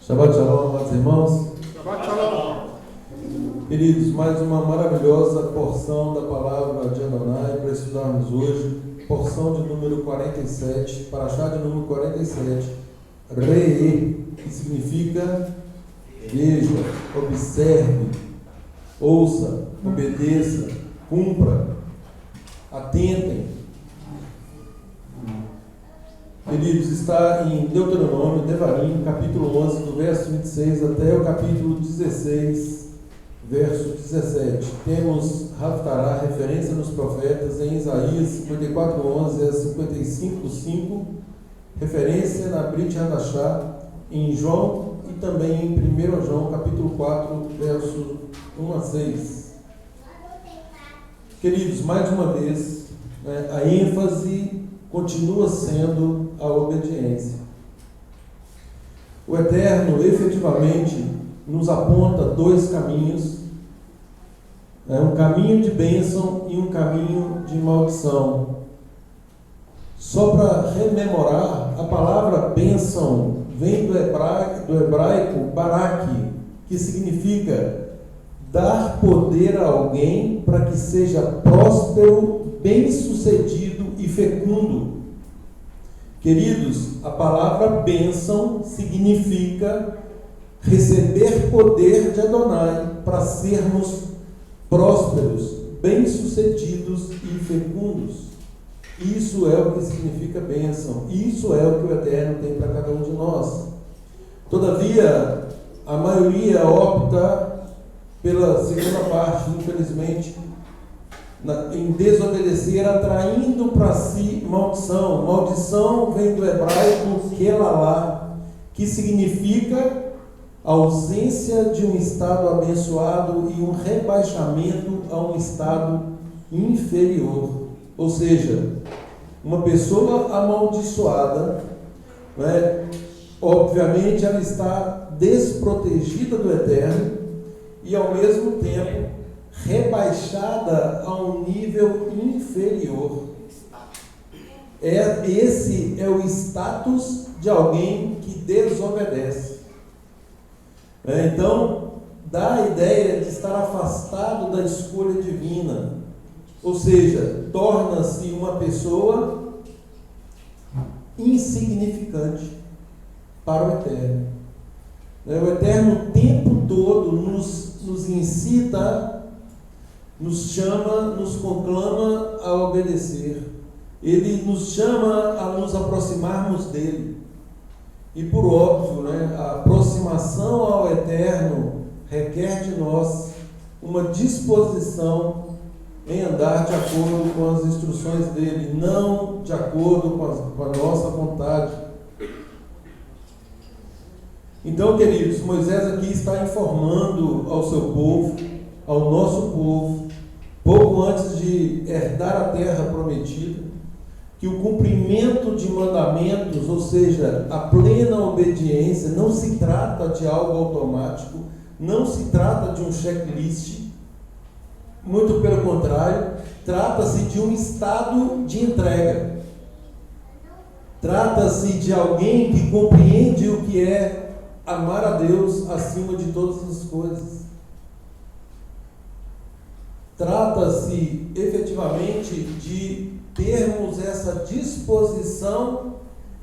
Shabbat Shalom, amados irmãos. Shabbat Shalom. Queridos, mais uma maravilhosa porção da palavra de Adonai para estudarmos hoje. Porção de número 47, Parashá de número 47. Re'e, que significa veja, observe, ouça, obedeça, cumpra, atentem. Queridos, está em Deuteronômio, Devarim, capítulo 11, do verso 26 até o capítulo 16, verso 17. Temos Haftarah, referência nos profetas, em Isaías 54, 11 a 55, 5, referência na Brit Hadashah, em João e também em 1 João, capítulo 4, verso 1 a 6. Queridos, mais uma vez, a ênfase continua sendo a obediência. O Eterno efetivamente nos aponta dois caminhos, um caminho de bênção e um caminho de maldição. Só para rememorar, a palavra bênção vem do hebraico barak, que significa dar poder a alguém para que seja próspero, bem-sucedido e fecundo. Queridos, a palavra bênção significa receber poder de Adonai para sermos prósperos, bem-sucedidos e fecundos. Isso é o que significa bênção. Isso é o que o Eterno tem para cada um de nós. Todavia, a maioria opta pela segunda parte, infelizmente, em desobedecer, atraindo para si maldição. Maldição vem do hebraico kelalá, que significa ausência de um estado abençoado e um rebaixamento a um estado inferior. Ou seja, uma pessoa amaldiçoada, obviamente ela está desprotegida do Eterno e ao mesmo tempo rebaixada a um nível inferior. Esse é o status de alguém que desobedece. Então, dá a ideia de estar afastado da escolha divina, ou seja, torna-se uma pessoa insignificante para o Eterno. O Eterno o tempo todo nos incita, nos chama, nos conclama a obedecer. Ele nos chama a nos aproximarmos dele. E por óbvio, a aproximação ao Eterno requer de nós uma disposição em andar de acordo com as instruções dele, não de acordo com a nossa vontade. Então, queridos, Moisés aqui está informando ao seu povo, ao nosso povo, pouco antes de herdar a terra prometida, que o cumprimento de mandamentos, ou seja, a plena obediência, não se trata de algo automático, não se trata de um checklist, muito pelo contrário, trata-se de um estado de entrega. Trata-se de alguém que compreende o que é amar a Deus acima de todas as coisas. Trata-se efetivamente de termos essa disposição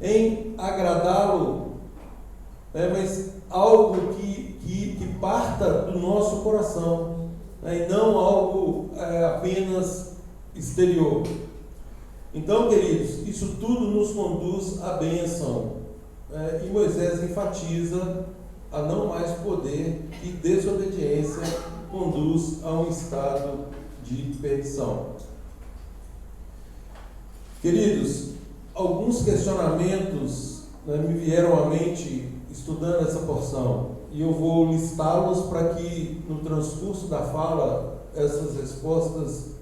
em agradá-lo, mas algo que parta do nosso coração, e não algo apenas exterior. Então, queridos, isso tudo nos conduz à bênção, e Moisés enfatiza a não mais poder e desobediência conduz a um estado de perdição. Queridos, alguns questionamentos me vieram à mente estudando essa porção, e eu vou listá-los para que no transcurso da fala essas respostas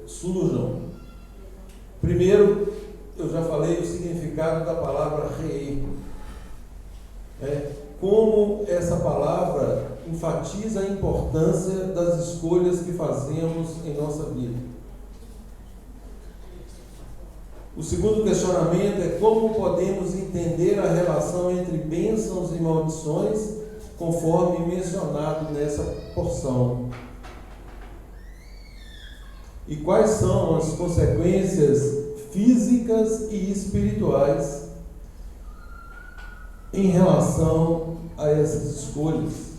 surjam. Primeiro, eu já falei o significado da palavra re'e. Como essa palavra enfatiza a importância das escolhas que fazemos em nossa vida. O segundo questionamento é como podemos entender a relação entre bênçãos e maldições, conforme mencionado nessa porção. E quais são as consequências físicas e espirituais em relação a essas escolhas.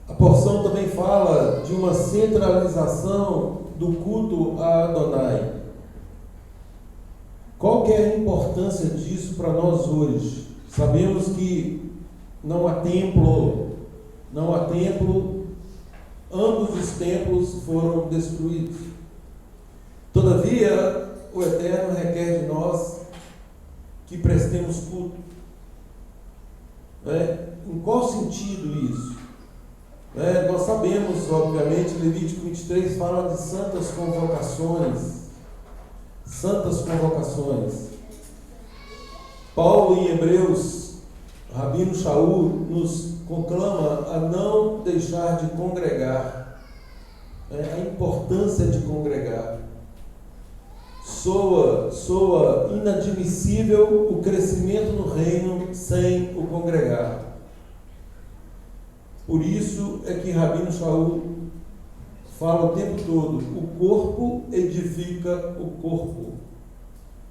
A porção também fala de uma centralização do culto a Adonai. Qual que é a importância disso para nós hoje? Sabemos que não há templo, ambos os templos foram destruídos. Todavia, o Eterno requer de nós que prestemos culto. Em qual sentido isso? Nós sabemos, obviamente, Levítico 23 fala de santas convocações. Santas convocações. Paulo, em Hebreus, Rabino Shaul, nos conclama a não deixar de congregar. A importância de congregar. Soa inadmissível o crescimento no reino sem o congregar. Por isso é que Rabino Shaul fala o tempo todo: o corpo edifica o corpo.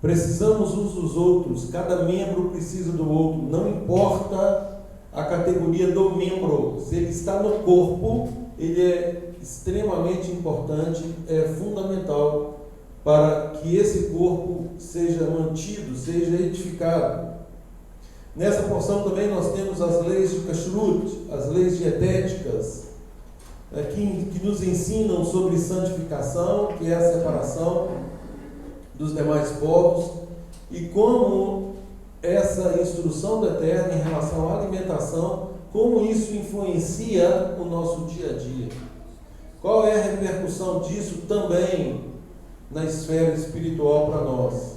Precisamos uns dos outros, cada membro precisa do outro, não importa a categoria do membro. Se ele está no corpo, ele é extremamente importante, é fundamental para que esse corpo seja mantido, seja edificado. Nessa porção também nós temos as leis de Kashrut, as leis dietéticas, que nos ensinam sobre santificação, que é a separação dos demais povos, e como essa instrução do Eterno em relação à alimentação, como isso influencia o nosso dia a dia. Qual é a repercussão disso também na esfera espiritual para nós?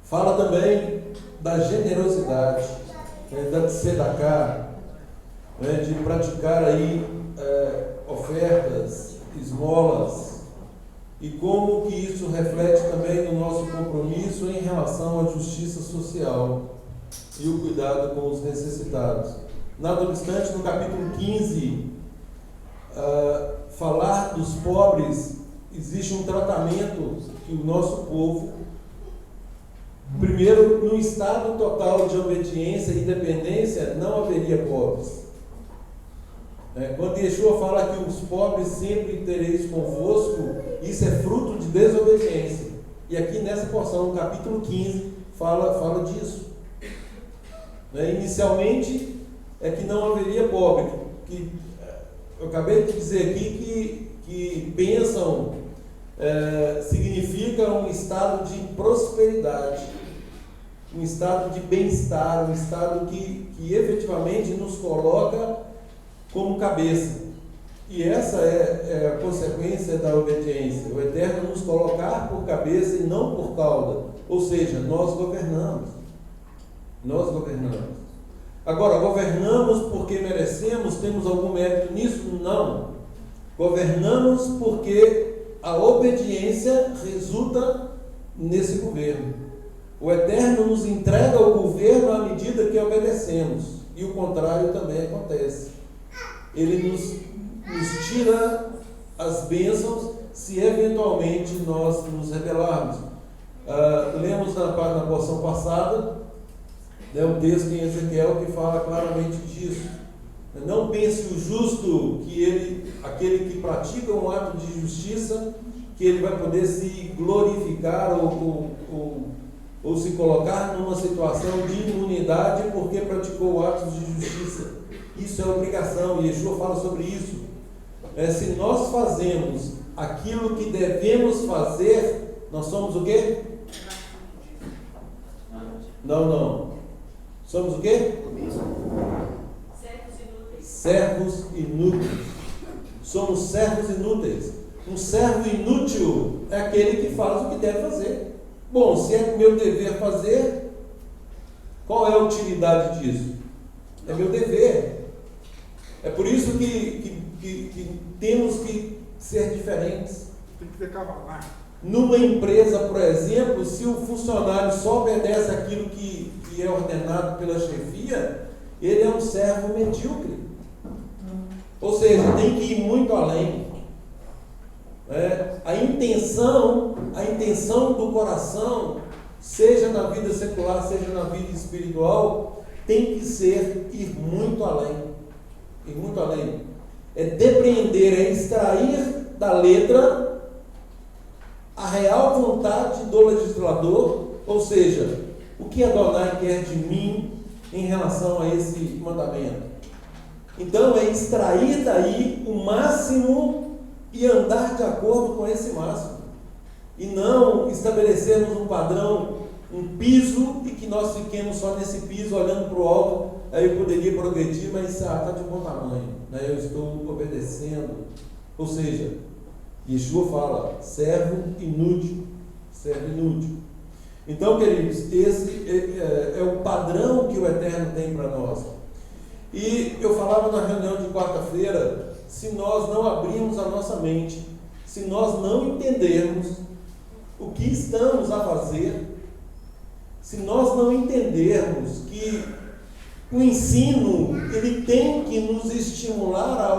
Fala também da generosidade, da tzedakah, de praticar aí ofertas, esmolas, e como que isso reflete também no nosso compromisso em relação à justiça social e o cuidado com os necessitados. Nada obstante, no capítulo 15, falar dos pobres, existe um tratamento que o nosso povo, primeiro, no estado total de obediência e dependência, não haveria pobres. Quando Yeshua fala que os pobres sempre tereis convosco, isso é fruto de desobediência. E aqui nessa porção, no capítulo 15, fala disso. Inicialmente, é que não haveria pobre. Eu acabei de dizer aqui que bênção significa um estado de prosperidade, um estado de bem-estar, um estado que efetivamente nos coloca como cabeça. E essa é a consequência da obediência. O Eterno nos colocar por cabeça e não por cauda. Ou seja, nós governamos. Nós governamos. Agora, governamos porque merecemos? Temos algum mérito nisso? Não. Governamos porque a obediência resulta nesse governo. O Eterno nos entrega o governo à medida que obedecemos. E o contrário também acontece. Ele nos tira as bênçãos se eventualmente nós nos rebelarmos. Lemos na porção passada um texto em Ezequiel que fala claramente disso. Não pense o justo que aquele que pratica um ato de justiça, que ele vai poder se glorificar ou se colocar numa situação de imunidade porque praticou atos de justiça. Isso é obrigação, e Yeshua fala sobre isso. Se nós fazemos aquilo que devemos fazer, nós somos o quê? Não. Somos o quê? Servos inúteis. Somos servos inúteis. Um servo inútil é aquele que faz o que deve fazer. Bom, se é meu dever fazer, qual é a utilidade disso? É meu dever. É por isso que temos que ser diferentes. Tem que decavalar. Numa empresa, por exemplo, se o funcionário só obedece aquilo que é ordenado pela chefia, ele é um servo medíocre. Ou seja, tem que ir muito além. A intenção do coração, seja na vida secular, seja na vida espiritual, tem que ser ir muito além. Ir muito além. É depreender, é extrair da letra a real vontade do legislador, ou seja, o que Adonai quer de mim em relação a esse mandamento. Então é extrair daí o máximo e andar de acordo com esse máximo. E não estabelecermos um padrão, um piso, e que nós fiquemos só nesse piso olhando para o alto. Aí eu poderia progredir, mas está de bom tamanho, eu estou obedecendo. Ou seja, Yeshua fala, servo inútil. Servo inútil. Então, queridos, esse é o padrão que o Eterno tem para nós. E eu falava na reunião de quarta-feira, se nós não abrirmos a nossa mente, se nós não entendermos o que estamos a fazer, se nós não entendermos que o ensino ele tem que nos estimular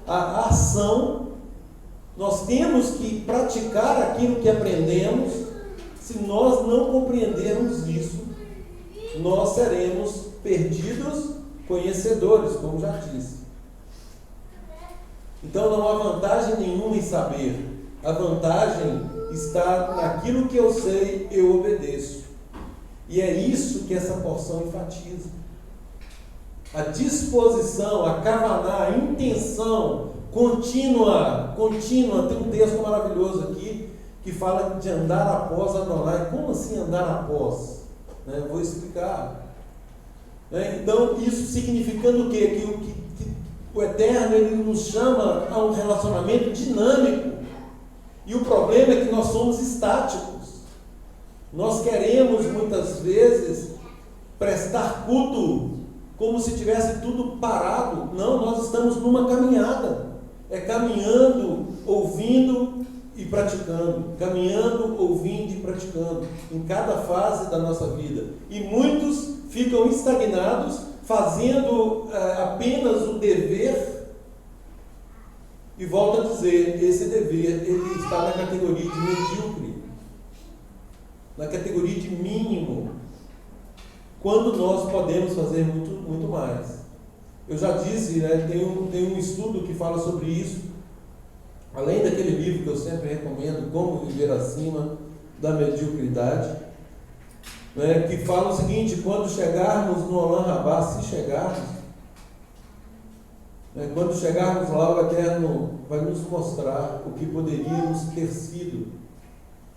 a ação, nós temos que praticar aquilo que aprendemos. Se nós não compreendermos isso, nós seremos perdidos conhecedores, como já disse. Então não há vantagem nenhuma em saber. A vantagem está naquilo que eu sei, eu obedeço. E é isso que essa porção enfatiza. A disposição, a kavaná, a intenção contínua. Tem um texto maravilhoso aqui que fala de andar após Adonai. Como assim andar após? Vou explicar. Então, isso significando o quê? Que o Eterno ele nos chama a um relacionamento dinâmico. E o problema é que nós somos estáticos. Nós queremos, muitas vezes, prestar culto como se tivesse tudo parado. Não, nós estamos numa caminhada. É caminhando, ouvindo e praticando. Caminhando, ouvindo e praticando. Em cada fase da nossa vida. E muitos ficam estagnados, fazendo apenas o dever. E volto a dizer, esse dever ele está na categoria de medíocre, na categoria de mínimo, quando nós podemos fazer muito, muito mais. Eu já disse, tem um estudo que fala sobre isso, além daquele livro que eu sempre recomendo, Como Viver Acima da Mediocridade, que fala o seguinte: quando chegarmos no Olam Rabá, se chegarmos, quando chegarmos lá, o Eterno vai nos mostrar o que poderíamos ter sido,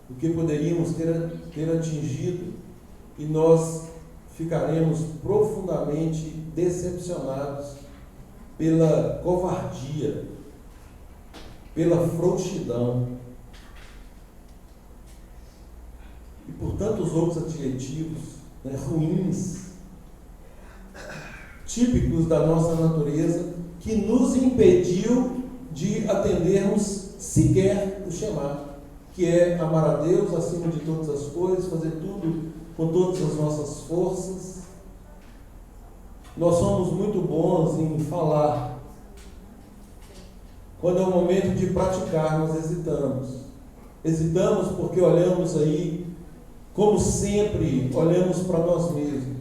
o que poderíamos ter atingido, e nós ficaremos profundamente decepcionados pela covardia, pela frouxidão e por tantos outros adjetivos ruins, típicos da nossa natureza, que nos impediu de atendermos sequer o Shema, que é amar a Deus acima de todas as coisas, fazer tudo com todas as nossas forças. Nós somos muito bons em falar. Quando é o momento de praticar, nós hesitamos. Hesitamos porque olhamos aí, como sempre, olhamos para nós mesmos.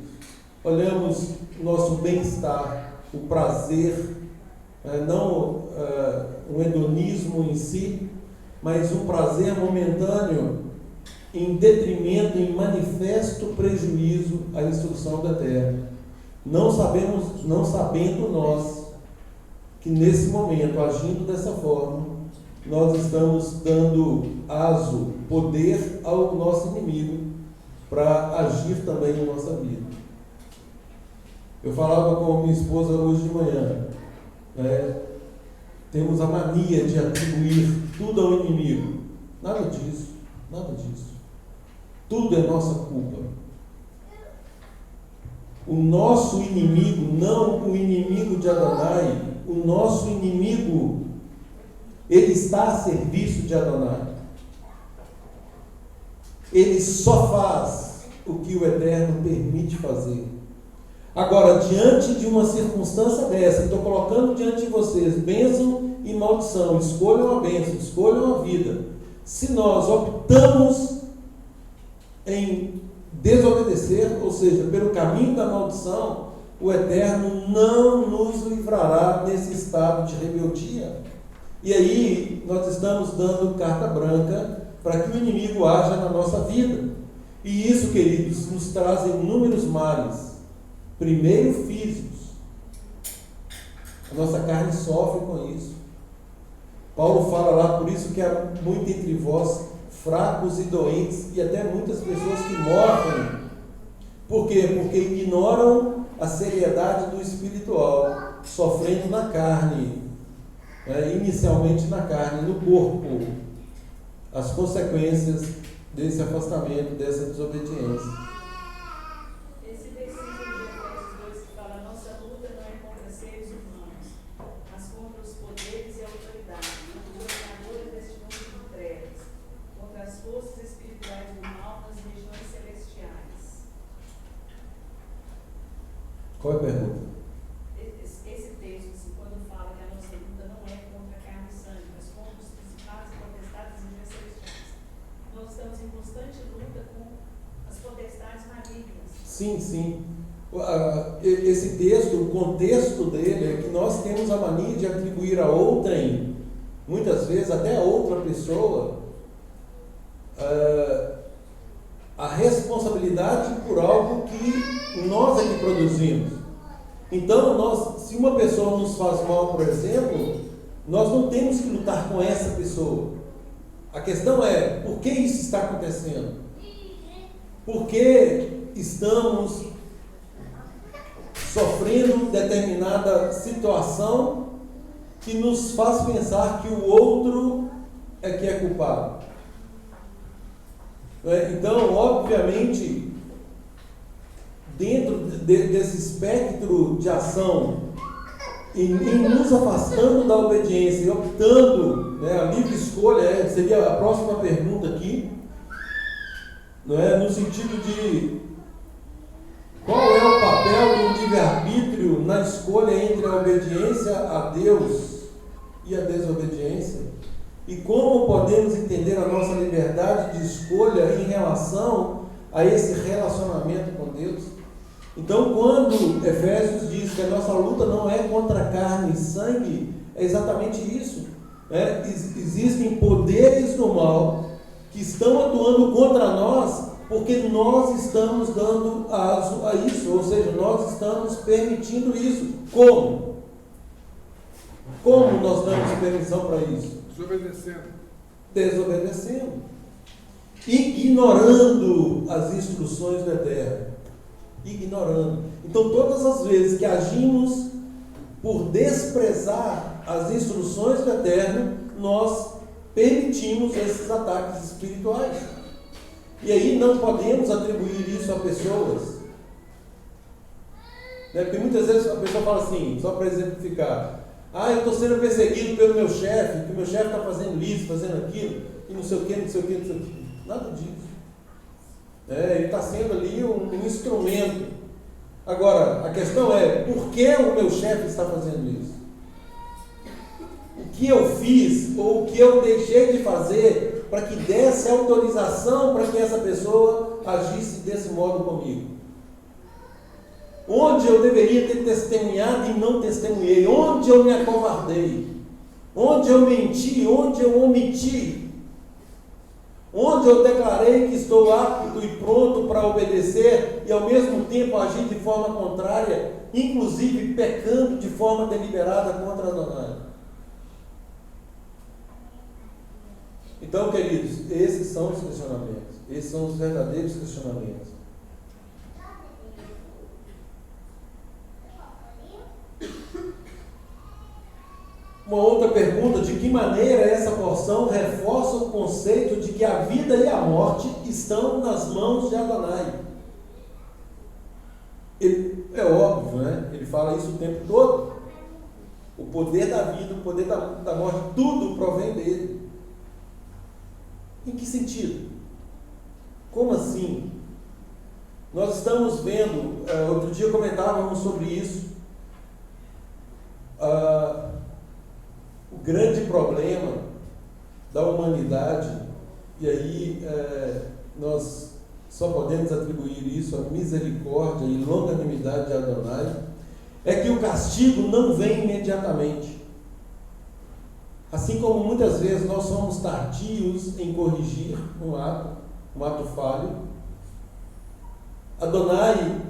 Olhamos o nosso bem-estar, o prazer, não um hedonismo em si, mas um prazer momentâneo em detrimento, em manifesto prejuízo à instrução do Eterno. Não sabendo nós que nesse momento, agindo dessa forma, nós estamos dando aso, poder ao nosso inimigo para agir também na nossa vida. Eu falava com minha esposa hoje de manhã, temos a mania de atribuir tudo ao inimigo. Nada disso, nada disso. Tudo é nossa culpa. O nosso inimigo, não o inimigo de Adonai, o nosso inimigo, ele está a serviço de Adonai. Ele só faz o que o Eterno permite fazer. Agora, diante de uma circunstância dessa, estou colocando diante de vocês bênção e maldição, escolham a bênção, escolham a vida. Se nós optamos em desobedecer, ou seja, pelo caminho da maldição, o Eterno não nos livrará desse estado de rebeldia. E aí nós estamos dando carta branca para que o inimigo haja na nossa vida. E isso, queridos, nos traz inúmeros males. Primeiro, físicos. A nossa carne sofre com isso. Paulo fala lá, por isso que há muito entre vós fracos e doentes, e até muitas pessoas que morrem. Por quê? Porque ignoram a seriedade do espiritual, sofrendo na carne, inicialmente na carne, no corpo, as consequências desse afastamento, dessa desobediência. Esse versículo de Efésios 2 que fala: nossa luta não é contra seres humanos, mas contra os poderes e autoridades, contra os dominadores deste mundo de trevas, contra as forças espirituais do mal nas regiões celestiais. Qual é a pergunta? Esse texto, assim, quando fala que a nossa luta não é contra carne e sangue, mas contra os principados e potestades das regiões celestiais, nós estamos em constante luta com as potestades malignas. Sim, sim. Esse texto, o contexto dele é que nós temos a mania de atribuir a outrem, muitas vezes até a outra pessoa, a responsabilidade por algo que nós é que produzimos. Então, se uma pessoa nos faz mal, por exemplo, nós não temos que lutar com essa pessoa. A questão é, por que isso está acontecendo? Por que estamos sofrendo determinada situação que nos faz pensar que o outro é que é culpado? Então, obviamente, dentro desse espectro de ação, em nos afastando da obediência e optando, a livre escolha seria a próxima pergunta aqui, no sentido de qual é o papel do livre-arbítrio na escolha entre a obediência a Deus e a desobediência? E como podemos entender a nossa liberdade de escolha em relação a esse relacionamento com Deus? Então, quando Efésios diz que a nossa luta não é contra carne e sangue, é exatamente isso. Existem poderes do mal que estão atuando contra nós, porque nós estamos dando aso a isso, ou seja, nós estamos permitindo isso. Como? Como nós damos permissão para isso? Desobedecendo. Ignorando as instruções do Eterno. Ignorando. Então, todas as vezes que agimos por desprezar as instruções do Eterno, nós permitimos esses ataques espirituais. E aí não podemos atribuir isso a pessoas. Porque muitas vezes a pessoa fala assim, só para exemplificar: eu estou sendo perseguido pelo meu chefe, que o meu chefe está fazendo isso, fazendo aquilo, e não sei o que, não sei o que, não sei o que. Nada disso. Ele está sendo ali um instrumento. Agora, a questão é, por que o meu chefe está fazendo isso? O que eu fiz, ou o que eu deixei de fazer, para que desse autorização para que essa pessoa agisse desse modo comigo? Onde eu deveria ter testemunhado e não testemunhei? Onde eu me acovardei? Onde eu menti? Onde eu omiti? Onde eu declarei que estou apto e pronto para obedecer e ao mesmo tempo agir de forma contrária, inclusive pecando de forma deliberada contra Adonai? Então, queridos, esses são os questionamentos. Esses são os verdadeiros questionamentos. Uma outra pergunta: de que maneira essa porção reforça o conceito de que a vida e a morte estão nas mãos de Adonai? É óbvio, Ele fala isso o tempo todo. O poder da vida, o poder da morte, tudo provém dele. Em que sentido? Como assim? Nós estamos vendo, outro dia comentávamos sobre isso, o grande problema da humanidade, e aí nós só podemos atribuir isso à misericórdia e longanimidade de Adonai, é que o castigo não vem imediatamente. Assim como muitas vezes nós somos tardios em corrigir um ato falho, Adonai,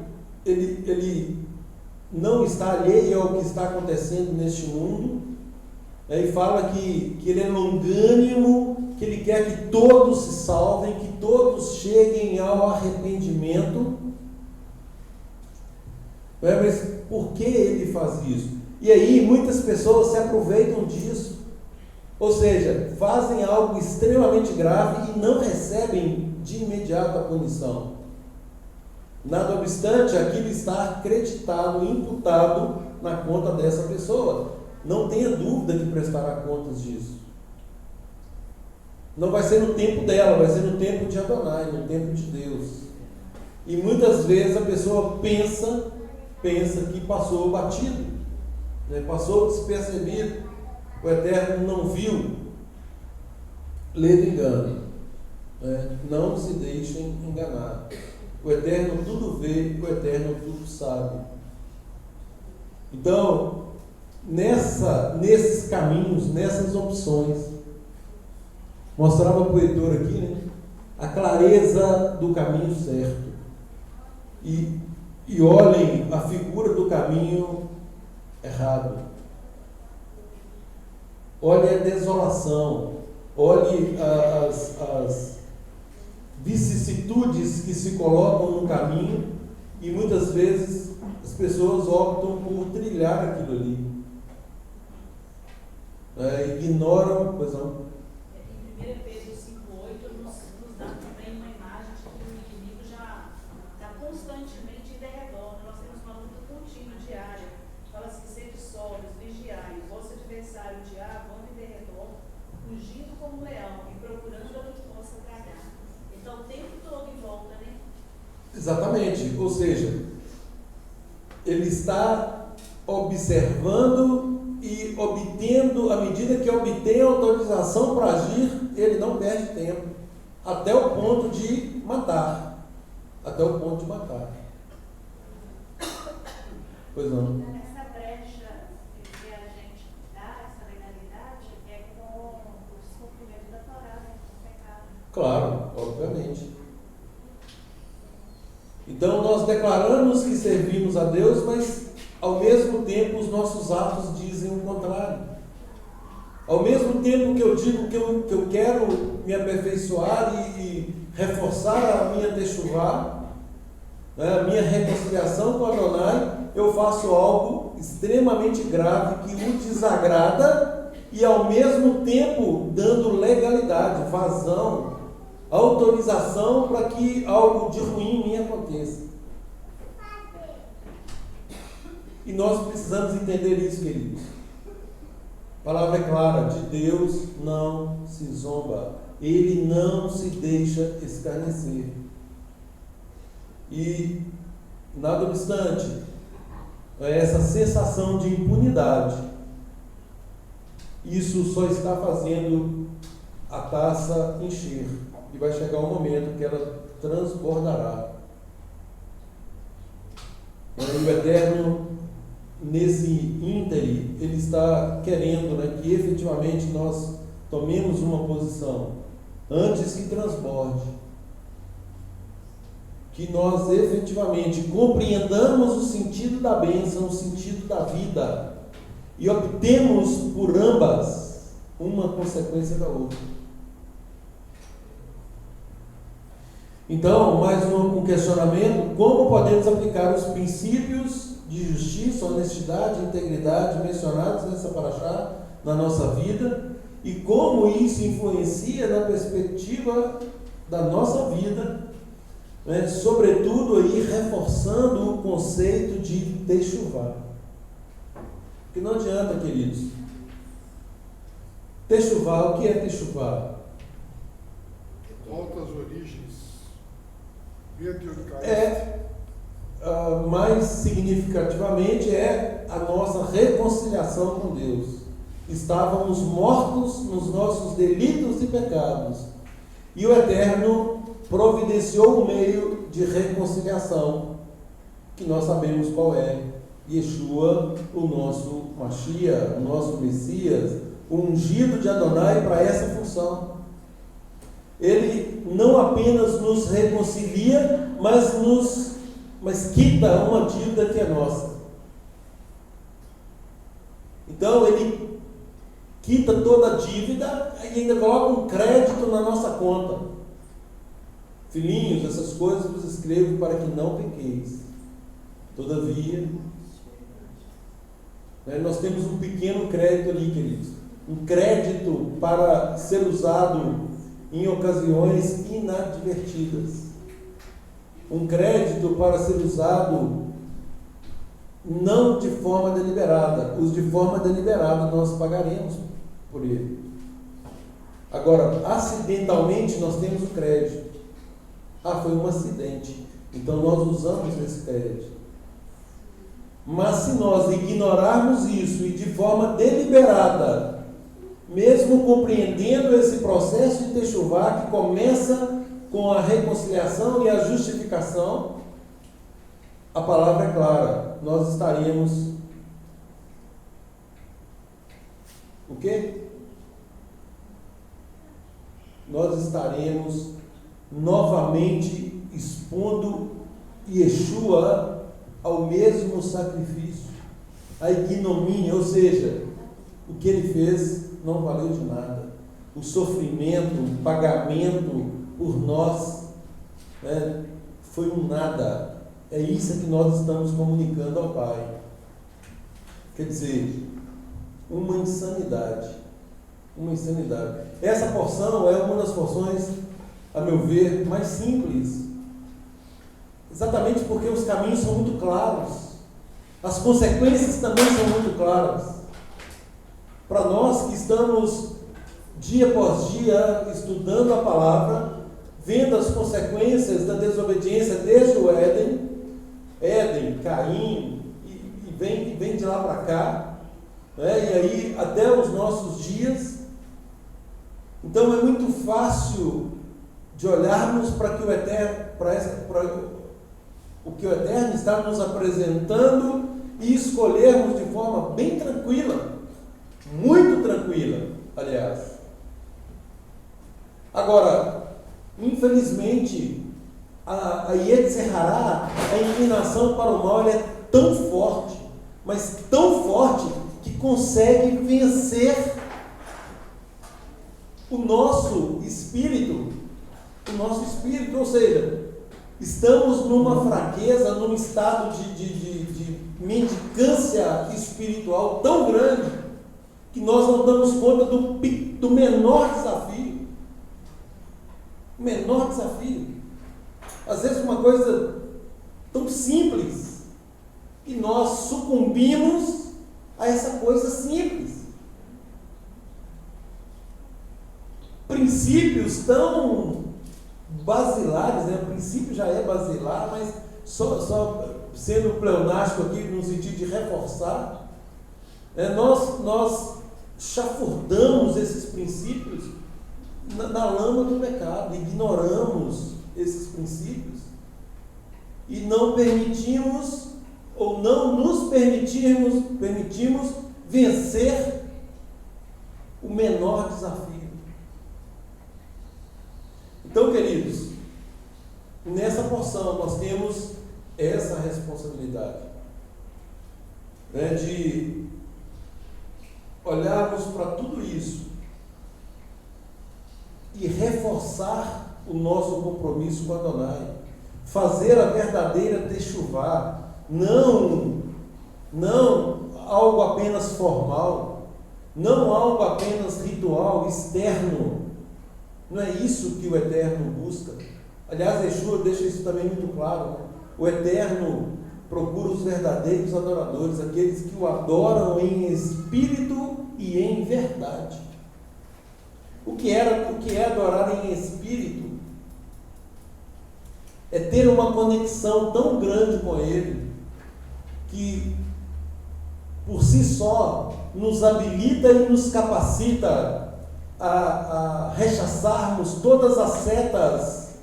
ele não está alheio ao que está acontecendo neste mundo, e fala que ele é longânimo, que ele quer que todos se salvem, que todos cheguem ao arrependimento. Mas por que ele faz isso? E aí muitas pessoas se aproveitam disso, ou seja, fazem algo extremamente grave e não recebem de imediato a punição. Nada obstante, aquilo está acreditado, imputado na conta dessa pessoa. Não tenha dúvida que prestará contas disso. Não vai ser no tempo dela, vai ser no tempo de Adonai, no tempo de Deus. E muitas vezes a pessoa pensa que passou batido, passou despercebido, o Eterno não viu. Ledo engano, não se deixem enganar. O Eterno tudo vê, o Eterno tudo sabe. Então, nesses caminhos, nessas opções, mostrava para o Heitor aqui, a clareza do caminho certo. E olhem a figura do caminho errado. Olhe a desolação, olhe as vicissitudes que se colocam no caminho, e muitas vezes as pessoas optam por trilhar aquilo ali. Ignoram, pois não. Em 1 Pedro 5,8 nos dá também uma imagem de que o inimigo já está constantemente em derredor. Nós temos uma luta contínua, diária. Fala assim: sede sóbrios, vigiai, vosso adversário, o diabo, anda em derredor, fugindo como um leão e procurando a que possa tragar. Então, o tempo todo em volta, né? Exatamente, ou seja, ele está observando e obtendo, à medida que obtém autorização para agir, ele não perde tempo, até o ponto de matar. Até o ponto de matar. Pois não. Essa brecha que a gente dá, essa legalidade, é com o descumprimento da Torá, do pecado. Claro, obviamente. Então nós declaramos que servimos a Deus, mas ao mesmo tempo os nossos atos dizem o contrário. Ao mesmo tempo que eu digo que eu quero me aperfeiçoar e reforçar a minha techuvá, a minha reconciliação com Adonai, eu faço algo extremamente grave que o desagrada, e ao mesmo tempo dando legalidade, vazão, autorização para que algo de ruim em mim aconteça. E nós precisamos entender isso, queridos. A palavra é clara: de Deus não se zomba, Ele não se deixa escarnecer. E, nada obstante, essa sensação de impunidade, isso só está fazendo a taça encher, e vai chegar um momento que ela transbordará. E o Eterno, nesse íntere, ele está querendo, que efetivamente nós tomemos uma posição antes que transborde, que nós efetivamente compreendamos o sentido da bênção, o sentido da vida, e optemos por ambas, uma consequência da outra. Então, mais um questionamento: como podemos aplicar os princípios de justiça, honestidade e integridade mencionados nessa paraxá na nossa vida, e como isso influencia na perspectiva da nossa vida, sobretudo aí reforçando o conceito de techuvá. Porque não adianta, queridos. Techuvá, o que é techuvá? Volta às origens. Mais significativamente, é a nossa reconciliação com Deus. Estávamos mortos nos nossos delitos e pecados, e o Eterno providenciou um meio de reconciliação, que nós sabemos qual é: Yeshua, o nosso Mashiach, o nosso Messias, o ungido de Adonai para essa função. Ele não apenas nos reconcilia, mas quita uma dívida que é nossa. Então ele quita toda a dívida e ainda coloca um crédito na nossa conta. Filhinhos, essas coisas vos escrevo para que não pequeis. Todavia, nós temos um pequeno crédito ali, queridos. Um crédito para ser usado em ocasiões inadvertidas. Um crédito para ser usado não de forma deliberada. Os de forma deliberada nós pagaremos por ele. Agora, acidentalmente nós temos o crédito. Foi um acidente. Então nós usamos esse crédito. Mas se nós ignorarmos isso e de forma deliberada, mesmo compreendendo esse processo de techuvá que começa com a reconciliação e a justificação, a palavra é clara: nós estaríamos o quê? Nós estaremos novamente expondo Yeshua ao mesmo sacrifício, a ignomínia, ou seja, o que ele fez não valeu de nada. O sofrimento, o pagamento por nós, foi um nada. É isso que nós estamos comunicando ao Pai. Quer dizer, uma insanidade. Uma insanidade. Essa porção é uma das porções, a meu ver, mais simples. Exatamente porque os caminhos são muito claros. As consequências também são muito claras. Para nós que estamos dia após dia estudando a palavra, vendo as consequências da desobediência desde o Éden, Caim, e vem de lá para cá, e aí até os nossos dias. Então é muito fácil de olharmos para que o o Eterno está nos apresentando e escolhermos de forma bem tranquila, muito tranquila, aliás. Agora, infelizmente, a Yetzirará, a inclinação para o mal, é tão forte, mas tão forte, que consegue vencer o nosso espírito, ou seja, estamos numa fraqueza, num estado de mendicância espiritual tão grande, que nós não damos conta do menor desafio. O menor desafio. Às vezes uma coisa tão simples, e nós sucumbimos a essa coisa simples. Princípios tão basilares, o princípio já é basilar, mas só sendo pleonástico aqui, no sentido de reforçar, nós chafurdamos esses princípios na lama do pecado, ignoramos esses princípios e não permitimos, ou não nos permitimos vencer o menor desafio. Então, queridos, nessa porção nós temos essa responsabilidade, de olharmos para tudo isso e reforçar o nosso compromisso com Adonai, fazer a verdadeira techuvá, não algo apenas formal, não algo apenas ritual, externo. Não é isso que o Eterno busca. Aliás, Yeshua deixa isso também muito claro. O Eterno procura os verdadeiros adoradores, aqueles que o adoram em espírito e em verdade. O que é adorar em espírito? é ter uma conexão tão grande com Ele, que por si só nos habilita e nos capacita a rechaçarmos todas as setas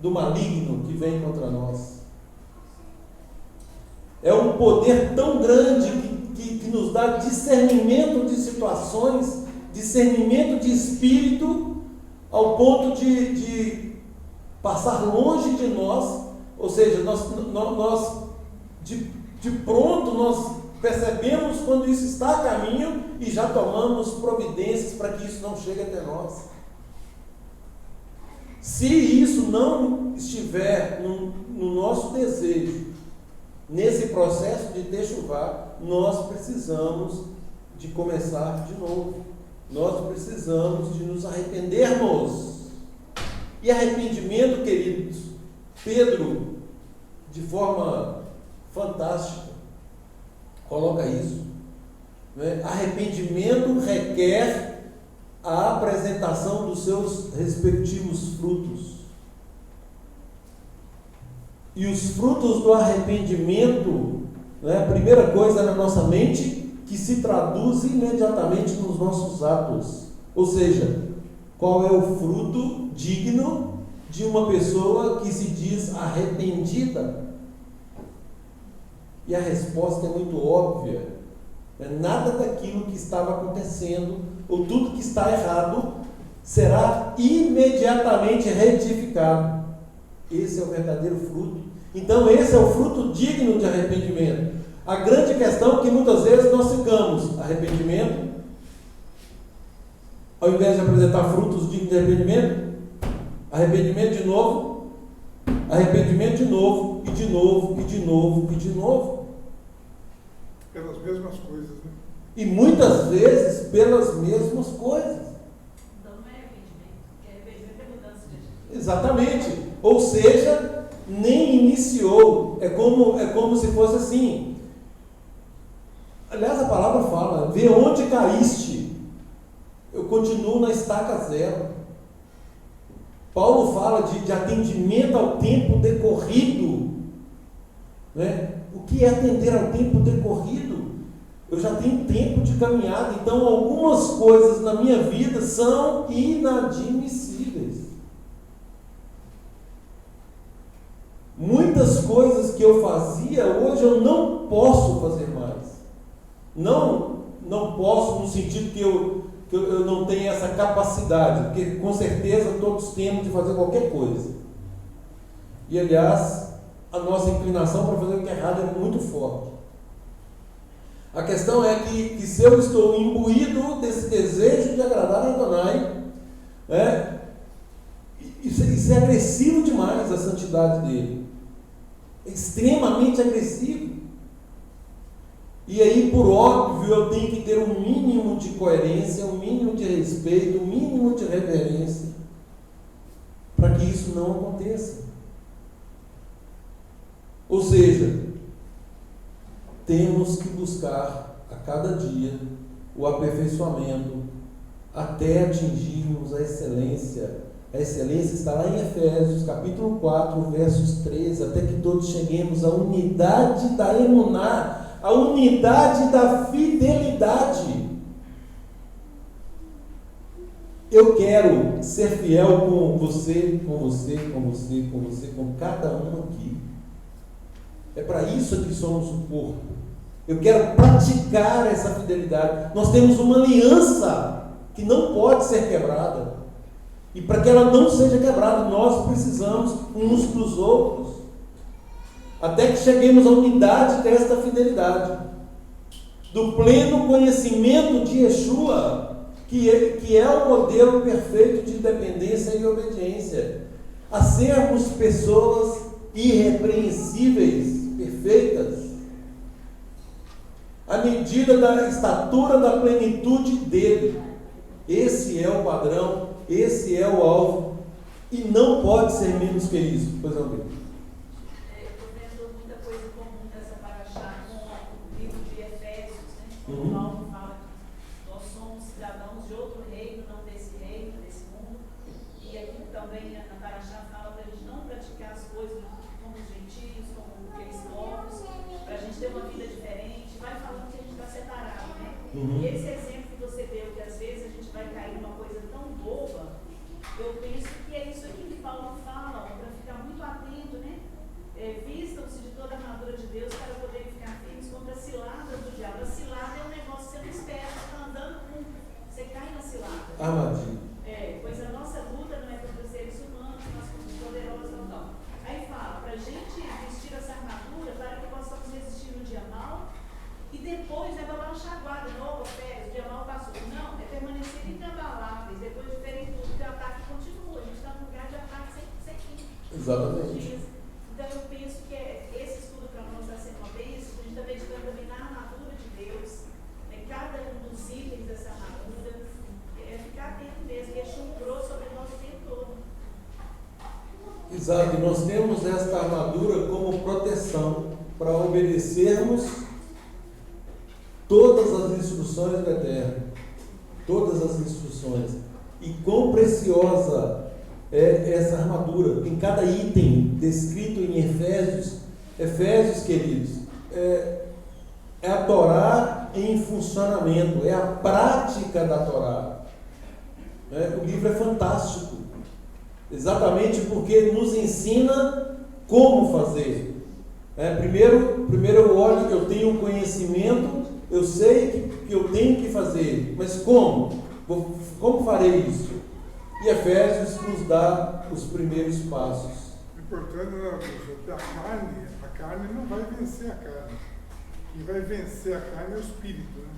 do maligno que vem contra nós. É um poder tão grande que nos dá discernimento de situações, discernimento de espírito, ao ponto de passar longe de nós, ou seja, nós de pronto nós percebemos quando isso está a caminho e já tomamos providências para que isso não chegue até nós. Se isso não estiver no nosso desejo, nesse processo de techuvá, nós precisamos de começar de novo. Nós precisamos de nos arrependermos. E arrependimento, queridos, Pedro, de forma fantástica, coloca isso, né? Arrependimento requer a apresentação dos seus respectivos frutos. E os frutos do arrependimento, né, a primeira coisa na nossa mente, que se traduz imediatamente nos nossos atos. Ou seja, qual é o fruto digno de uma pessoa que se diz arrependida? E a resposta é muito óbvia. Nada daquilo que estava acontecendo, ou tudo que está errado, será imediatamente retificado. Esse é o verdadeiro fruto. Então esse é o fruto digno de arrependimento. A grande questão é que muitas vezes nós ficamos arrependimento, ao invés de apresentar frutos dignos de arrependimento de novo, arrependimento de novo, e de novo, e de novo, e de novo. Pelas mesmas coisas, né? E muitas vezes pelas mesmas coisas. Então não é arrependimento, porque arrependimento é mudança de atitude. Exatamente. Ou seja, nem iniciou. É como se fosse assim. Aliás, a palavra fala: vê onde caíste. Eu continuo na estaca zero. Paulo fala de atendimento ao tempo decorrido, né? O que é atender ao tempo decorrido? Eu já tenho tempo de caminhada, então algumas coisas na minha vida são inadmissíveis. Muitas coisas que eu fazia, hoje eu não posso fazer mais. Não posso no sentido que eu não tenho essa capacidade, porque com certeza todos temos de fazer qualquer coisa. E aliás, a nossa inclinação para fazer o que é errado é muito forte. A questão é que se eu estou imbuído desse desejo de agradar a Adonai, né, isso é agressivo demais, a santidade dele. É extremamente agressivo. E aí, por óbvio, eu tenho que ter um mínimo de coerência, um mínimo de respeito, um mínimo de reverência, para que isso não aconteça. Ou seja, temos que buscar a cada dia o aperfeiçoamento até atingirmos a excelência. A excelência está lá em Efésios, capítulo 4, versos 13, até que todos cheguemos à unidade da emuná, a unidade da fidelidade. Eu quero ser fiel com você, com cada um aqui. É para isso que somos o corpo. Eu quero praticar essa fidelidade. Nós temos uma aliança que não pode ser quebrada. E para que ela não seja quebrada, nós precisamos uns dos outros. Até que cheguemos à unidade desta fidelidade. Do pleno conhecimento de Yeshua, que é o modelo perfeito de dependência e obediência. A sermos pessoas irrepreensíveis, perfeitas, à medida da estatura da plenitude dele. Esse é o padrão, esse é o alvo, e não pode ser menos que isso. Pois não, Bíblia. Eu estou vendo muita coisa comum nessa paraxá com o livro de Efésios, né? Quando Paulo fala que nós somos cidadãos de outro reino, não desse reino, desse mundo. E aqui também na paraxá fala para a gente não praticar as coisas do Uhum. E esse exemplo que você deu, que às vezes a gente vai cair numa coisa tão boba, eu penso que é isso aqui que Paulo fala, para ficar muito atento, né? Vistam-se de toda a armadura de Deus para poderem ficar firmes contra as ciladas do diabo. A cilada é um negócio que você não espera, você está andando, você cai na cilada. Armadilha. Pois a nossa luta não é contra os seres humanos, mas contra os poderosos ou não. Aí fala, para a gente vestir essa armadura para que possamos resistir no dia mal e depois vai dar uma chaguada, novo, férias, o dia mal passou. Não, é permanecer inabaláveis, depois de terem tudo, que o ataque continua. A gente está num lugar de ataque sem fim. Exatamente. Então eu penso que esse estudo para nós está sendo uma bênção, a gente está meditando também na armadura de Deus, cada um dos itens dessa armadura, ficar atento mesmo, e é chumbrou sobre nós o tempo todo. Exato, e nós temos esta armadura como proteção para obedecermos todas as instruções do Eterno. Todas as instruções. E quão preciosa é essa armadura. Em cada item descrito em Efésios, queridos, é a Torá em funcionamento, é a prática da Torá. O livro é fantástico, exatamente porque nos ensina como fazer. Primeiro eu olho, eu tenho um conhecimento, eu sei que eu tenho que fazer, mas como? Como farei isso? E Efésios nos dá os primeiros passos. O importante é que a carne não vai vencer a carne. Quem vai vencer a carne é o espírito, né?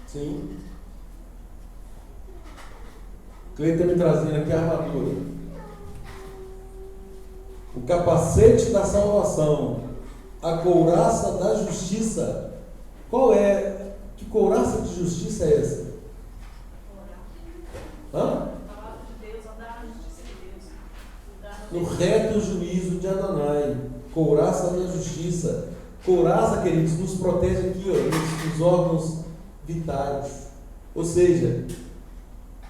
Sim. Cleiton está me trazendo aqui a armadura. O capacete da salvação, a couraça da justiça. Qual é? Que couraça de justiça é essa? Hã? No reto juízo de Adonai, couraça da justiça. Couraça, queridos, nos protege aqui, nos órgãos vitais. Ou seja,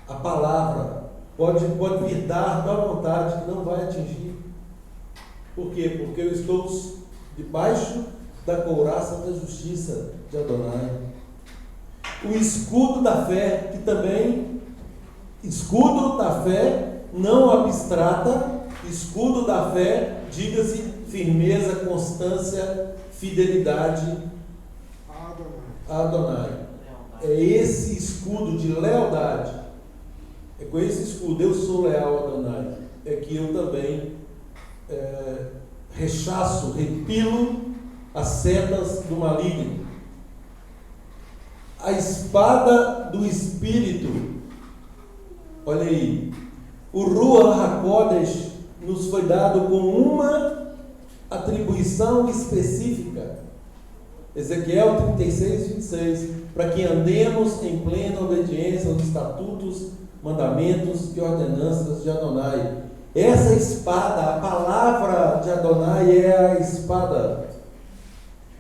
a palavra pode vir dar da vontade que não vai atingir. Por quê? Porque eu estou debaixo da couraça da justiça de Adonai. O escudo da fé, que também, escudo da fé não abstrata, escudo da fé, diga-se, firmeza, constância, fidelidade a Adonai. É esse escudo de lealdade. É com esse escudo, eu sou leal a Adonai, é que eu também rechaço, repilo as setas do maligno. A espada do Espírito, olha aí, o Ruach HaKodesh nos foi dado com uma atribuição específica. Ezequiel 36, 26, para que andemos em plena obediência aos estatutos, mandamentos e ordenanças de Adonai. Essa espada, a palavra de Adonai é a espada.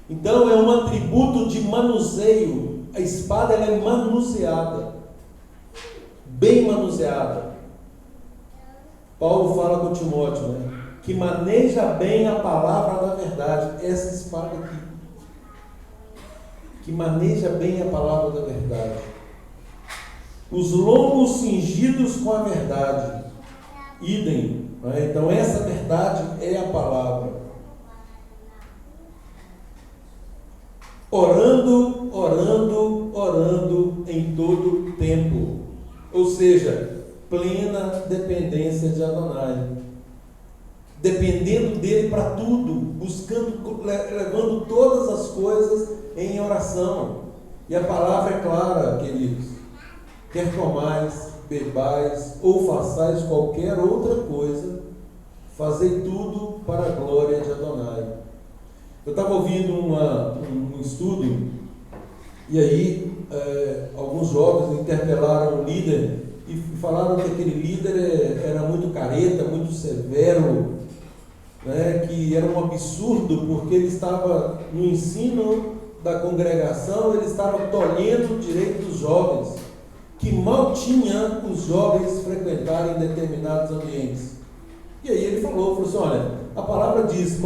Então é um atributo de manuseio. A espada ela é manuseada, bem manuseada. Paulo fala com Timóteo, né? Que maneja bem a palavra da verdade. Essa espada aqui, que maneja bem a palavra da verdade. Os lombos cingidos com a verdade, idem, né? Então essa verdade é a palavra. Orando, orando, orando em todo tempo. Ou seja, plena dependência de Adonai. Dependendo dele para tudo, buscando, levando todas as coisas em oração. E a palavra é clara, queridos. Quer comais, bebais ou façais qualquer outra coisa, fazei tudo para a glória de Adonai. Eu estava ouvindo um estudo, e aí alguns jovens interpelaram o líder e falaram que aquele líder era muito careta, muito severo, né, que era um absurdo, porque ele estava no ensino da congregação, ele estava tolhendo o direito dos jovens, que mal tinha os jovens frequentarem determinados ambientes. E aí ele falou assim, olha, a palavra diz,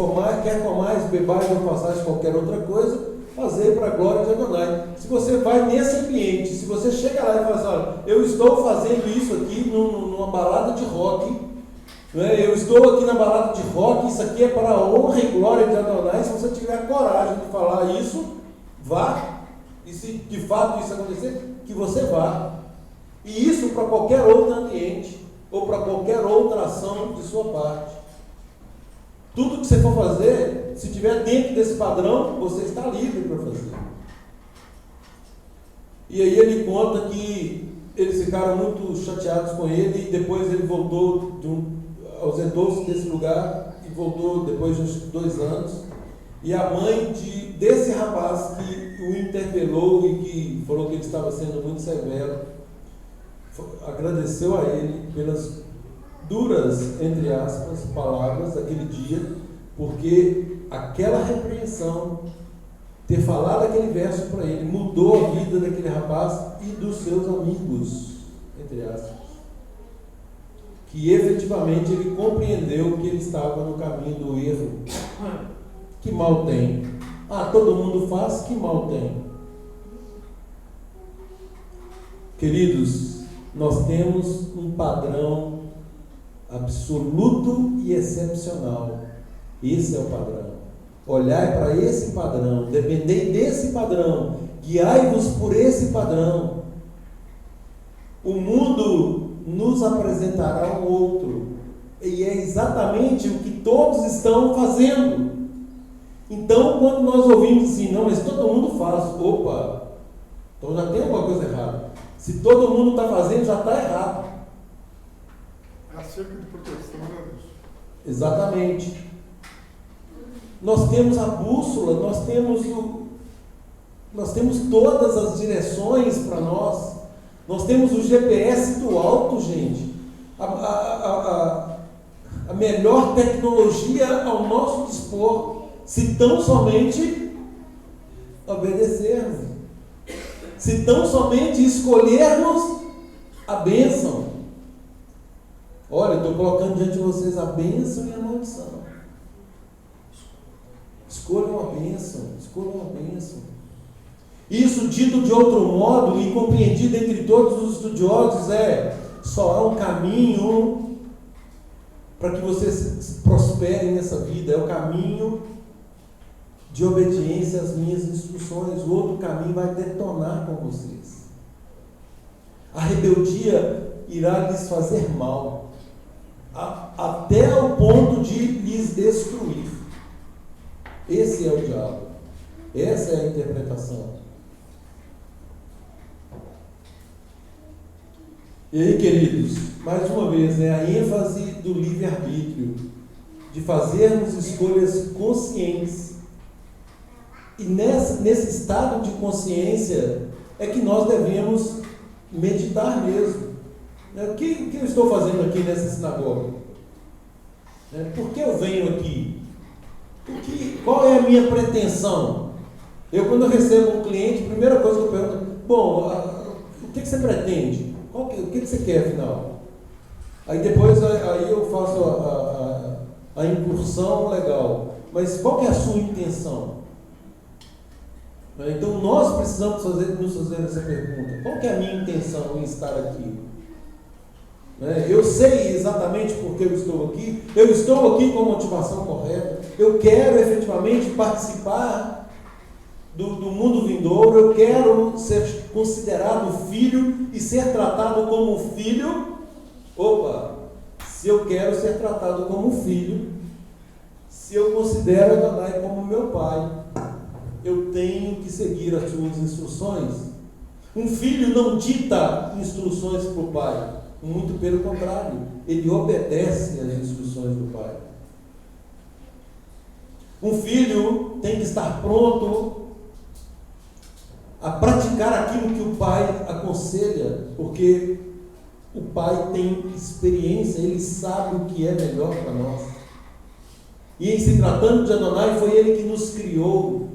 quer comais, bebais ou façais qualquer outra coisa, fazer para a glória de Adonai. Se você vai nesse ambiente, se você chega lá e fala assim, olha, eu estou fazendo isso aqui numa balada de rock, né? Eu estou aqui na balada de rock, isso aqui é para a honra e glória de Adonai. Se você tiver a coragem de falar isso, vá. E se de fato isso acontecer, que você vá. E isso para qualquer outro ambiente, ou para qualquer outra ação de sua parte. Tudo que você for fazer, se estiver dentro desse padrão, você está livre para fazer. E aí ele conta que eles ficaram muito chateados com ele, e depois ele voltou, ausentou-se desse lugar, e voltou depois de uns 2 anos. E a mãe desse rapaz que o interpelou e que falou que ele estava sendo muito severo, agradeceu a ele pelas duras, entre aspas, palavras daquele dia, porque aquela repreensão, ter falado aquele verso para ele, mudou a vida daquele rapaz e dos seus amigos, entre aspas, que efetivamente ele compreendeu que ele estava no caminho do erro. Que mal tem? Todo mundo faz, que mal tem? Queridos, nós temos um padrão absoluto e excepcional. Esse é o padrão. Olhai para esse padrão, dependei desse padrão, guiai-vos por esse padrão. O mundo nos apresentará um outro, e é exatamente o que todos estão fazendo. Então, quando nós ouvimos assim, não, mas todo mundo faz, opa, então já tem alguma coisa errada. Se todo mundo está fazendo, já está errado. É acerca de proteção, né, Deus? Exatamente. Nós temos a bússola, nós temos todas as direções para nós. Nós temos o GPS do alto, gente. A melhor tecnologia ao nosso dispor, se tão somente obedecermos. Se tão somente escolhermos a bênção. Olha, eu estou colocando diante de vocês a bênção e a maldição. Escolham a bênção, escolham a bênção. Isso, dito de outro modo e compreendido entre todos os estudiosos, só há um caminho para que vocês prosperem nessa vida, é o caminho de obediência às minhas instruções. O outro caminho vai detonar com vocês. A rebeldia irá lhes fazer mal, até o ponto de lhes destruir. Esse é o diabo. Essa é a interpretação. E aí, queridos, mais uma vez, a ênfase do livre-arbítrio, de fazermos escolhas conscientes. E nesse estado de consciência é que nós devemos meditar mesmo. O que eu estou fazendo aqui nessa sinagoga? Por que eu venho aqui? Qual é a minha pretensão? Quando eu recebo um cliente, a primeira coisa que eu pergunto, o que você pretende? O que você quer, afinal? Aí depois eu faço a incursão legal. Mas qual que é a sua intenção? Então nós precisamos nos fazer essa pergunta. Qual que é a minha intenção em estar aqui? Eu sei exatamente por que eu estou aqui. Eu estou aqui com a motivação correta. Eu quero efetivamente participar do mundo vindouro. Eu quero ser considerado filho e ser tratado como filho. Se eu quero ser tratado como filho, se eu considero Adonai como meu pai, eu tenho que seguir as suas instruções. Um filho não dita instruções para o pai. Muito pelo contrário, ele obedece às instruções do pai. Um filho tem que estar pronto a praticar aquilo que o pai aconselha, porque o pai tem experiência, ele sabe o que é melhor para nós. E em se tratando de Adonai, foi ele que nos criou.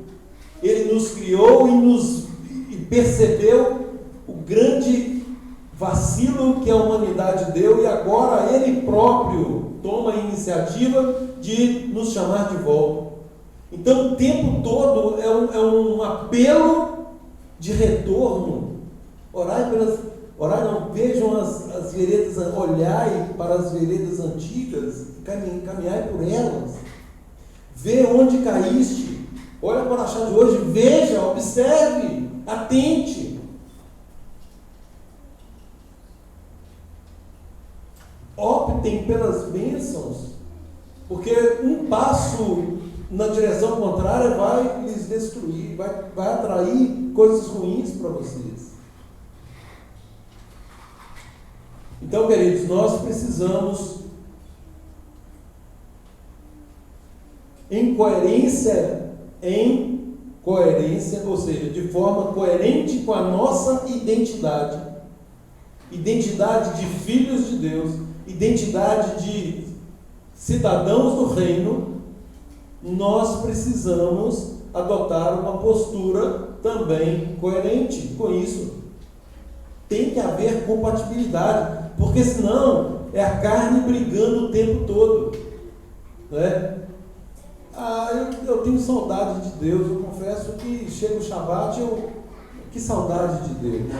Ele nos criou e percebeu o grande vacilo que a humanidade deu, e agora ele próprio toma a iniciativa de nos chamar de volta. Então o tempo todo é um apelo de retorno. Orai não, vejam as veredas, olhai para as veredas antigas, caminhai por elas. Vê onde caíste. Olha para a chave de hoje, veja, observe, atente. Optem pelas bênçãos, porque um passo na direção contrária vai lhes destruir, vai atrair coisas ruins para vocês. Então, queridos, nós precisamos, em coerência, ou seja, de forma coerente com a nossa identidade de filhos de Deus, identidade de cidadãos do reino, nós precisamos adotar uma postura também coerente com isso. Tem que haver compatibilidade, porque senão é a carne brigando o tempo todo, né? Eu tenho saudade de Deus, eu confesso que chega o Shabat, que saudade de Deus,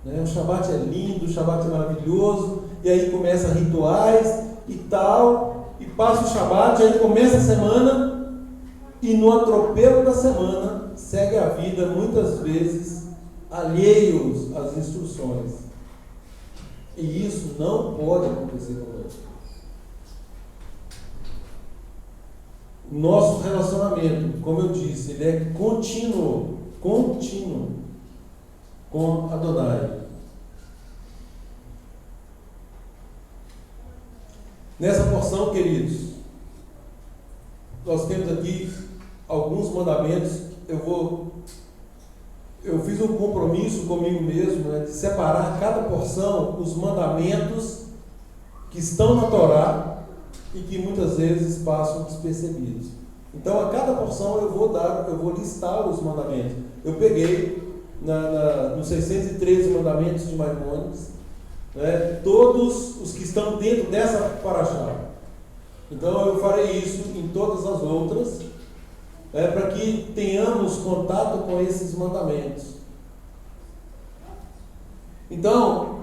né? O Shabat é lindo, o Shabat é maravilhoso, e aí começa rituais e tal, e passa o Shabat, aí começa a semana, e no atropelo da semana segue a vida, muitas vezes alheios às instruções. E isso não pode acontecer conosco. Nosso relacionamento, como eu disse, ele é contínuo com Adonai. Nessa porção, queridos, nós temos aqui alguns mandamentos. Eu fiz um compromisso comigo mesmo, né, de separar cada porção, os mandamentos que estão na Torá e que muitas vezes passam despercebidos. Então, a cada porção eu vou listar os mandamentos. Eu peguei nos 613 mandamentos de Maimônides, né, todos os que estão dentro dessa paraxá. Então, eu farei isso em todas as outras, para que tenhamos contato com esses mandamentos. Então,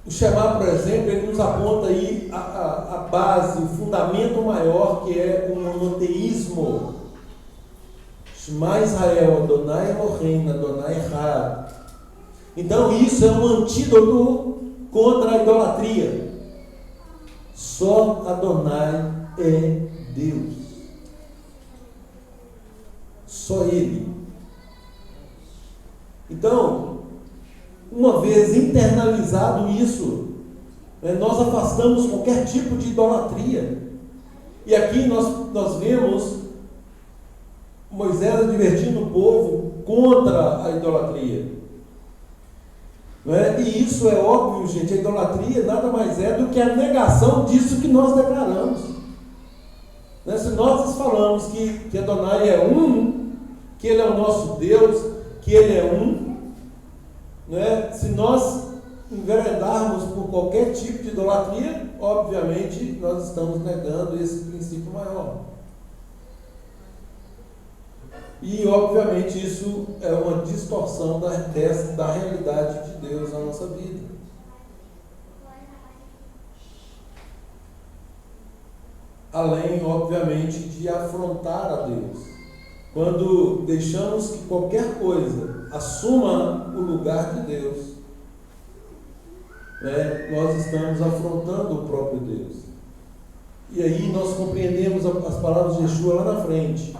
o Shema, por exemplo, ele nos aponta aí a base, o fundamento maior, que é o monoteísmo. Shema Israel, Adonai Elohim, Adonai Echad. Então, isso é um antídoto contra a idolatria. Só Adonai é Deus. Só Ele. Então, uma vez internalizado isso, nós afastamos qualquer tipo de idolatria. E aqui nós vemos Moisés advertindo o povo contra a idolatria. E isso é óbvio, gente. A idolatria nada mais é do que a negação disso que nós declaramos. Se nós falamos que Adonai é um, que Ele é o nosso Deus, que Ele é um, se nós enveredarmos por qualquer tipo de idolatria, obviamente nós estamos negando esse princípio maior. E obviamente isso é uma distorção da realidade de Deus na nossa vida. Além, obviamente, de afrontar a Deus. Quando deixamos que qualquer coisa assuma o lugar de Deus, nós estamos afrontando o próprio Deus. E aí nós compreendemos as palavras de Yeshua lá na frente.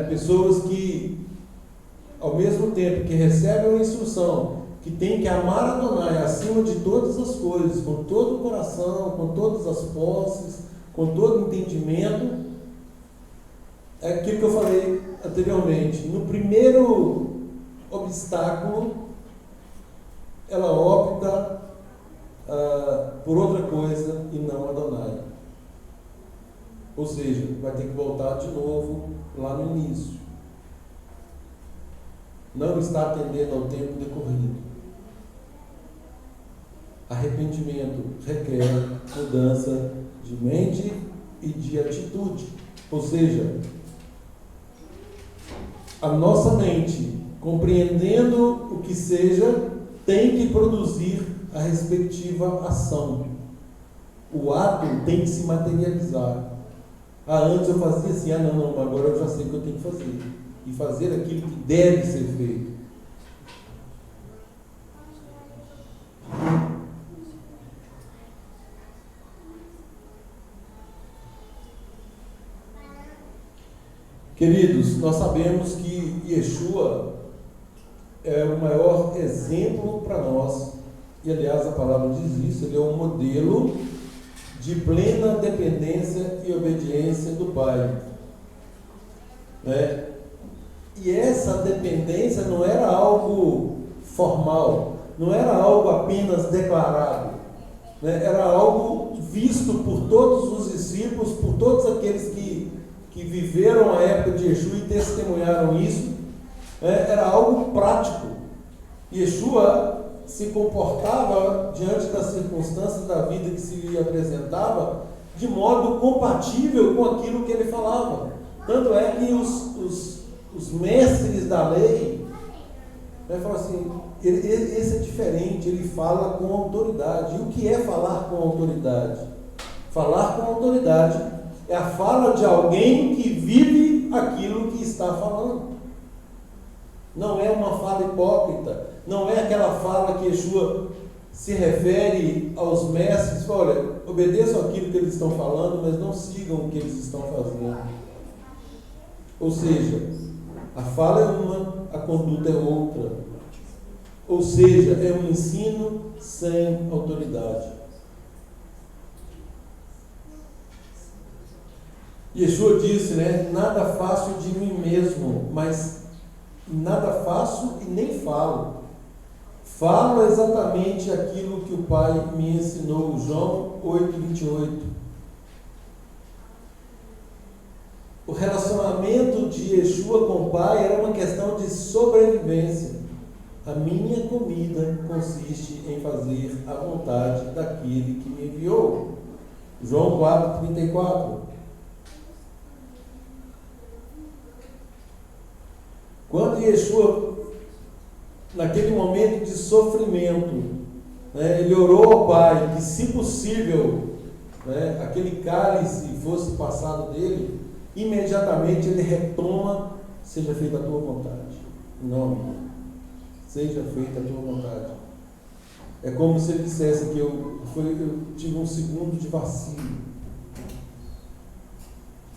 Pessoas que, ao mesmo tempo que recebem uma instrução, que tem que amar Adonai acima de todas as coisas, com todo o coração, com todas as posses, com todo o entendimento, é aquilo que eu falei anteriormente. No primeiro obstáculo, ela opta por outra coisa e não Adonai. Ou seja, vai ter que voltar de novo lá no início. Não está atendendo ao tempo decorrido. Arrependimento requer mudança de mente e de atitude. Ou seja, a nossa mente, compreendendo o que seja, tem que produzir a respectiva ação. O ato tem que se materializar. Antes eu fazia assim, não, agora eu já sei o que eu tenho que fazer. E fazer aquilo que deve ser feito. Queridos, nós sabemos que Yeshua é o maior exemplo para nós, e aliás a palavra diz isso, ele é um modelo de plena dependência e obediência do Pai, né? E essa dependência não era algo formal, não era algo apenas declarado, né? Era algo visto por todos os discípulos, por todos aqueles que viveram a época de Yeshua e testemunharam isso, né? Era algo prático. Yeshua se comportava diante das circunstâncias da vida que se lhe apresentava de modo compatível com aquilo que ele falava. Tanto é que os mestres da lei, né, falam assim, esse é diferente, ele fala com autoridade. E o que é falar com autoridade? Falar com autoridade é a fala de alguém que vive aquilo que está falando. Não é uma fala hipócrita, não é aquela fala que Yeshua se refere aos mestres, olha, obedeçam aquilo que eles estão falando, mas não sigam o que eles estão fazendo. Ou seja, a fala é uma, a conduta é outra. Ou seja, é um ensino sem autoridade. Yeshua disse, né, nada faço de mim mesmo, mas nada faço e nem falo. Falo exatamente aquilo que o Pai me ensinou. João 8:28. O relacionamento de Yeshua com o Pai era uma questão de sobrevivência. A minha comida consiste em fazer a vontade daquele que me enviou. João 4:34. Quando Yeshua, naquele momento de sofrimento, né, ele orou ao Pai que, se possível, né, aquele cálice fosse passado dele, imediatamente ele retoma: seja feita a tua vontade, não a minha. Seja feita a tua vontade. É como se ele dissesse que eu tive um segundo de vacilo,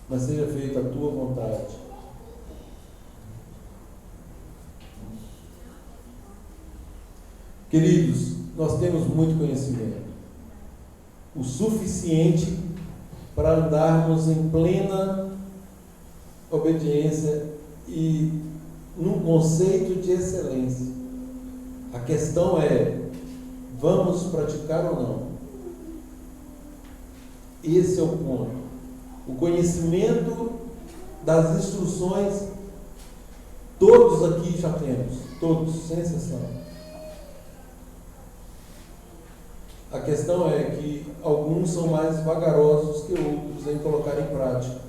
mas seja feita a tua vontade. Queridos, nós temos muito conhecimento, o suficiente para andarmos em plena obediência e num conceito de excelência. A questão é, vamos praticar ou não? Esse é o ponto. O conhecimento das instruções, todos aqui já temos, todos, sem exceção. A questão é que alguns são mais vagarosos que outros em colocar em prática.